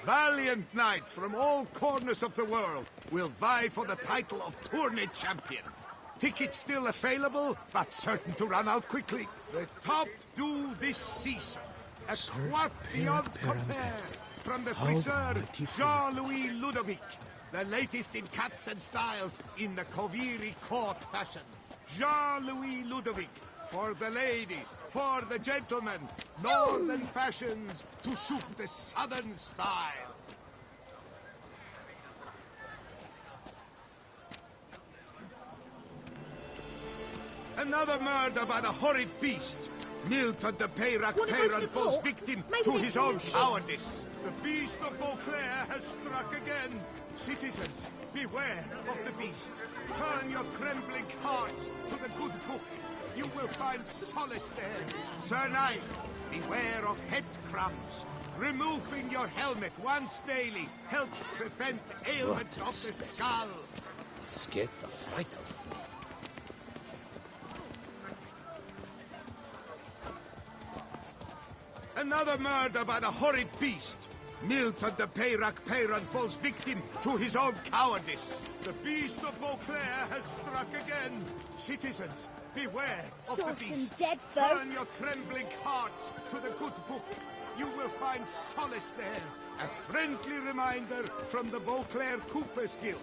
Valiant knights from all corners of the world will vie for the title of tourney champion. Tickets still available, but certain to run out quickly. The top do this season. A quaff beyond compare from the friseur Jean-Louis Ludovic. The latest in cuts and styles in the Koviri court fashion. Jean-Louis Ludovic. For the ladies, for the gentlemen, northern fashions to suit the southern style. Another murder by the horrid beast. Milton de Peyrac-Peyran falls victim to his own cowardice. The beast of Beauclair has struck again. Citizens, beware of the beast. Turn your trembling hearts to the good book. You will find solace there. Sir Knight, beware of head crumbs. Removing your helmet once daily helps prevent ailments of the skull. Scared the fright out of me. Another murder by the horrid beast. Milton de Peyrac-Peyran falls victim to his own cowardice. The beast of Beauclair has struck again. Citizens, beware of the beast. Dead folk. Turn your trembling hearts to the good book. You will find solace there. A friendly reminder from the Beauclair Coopers Guild.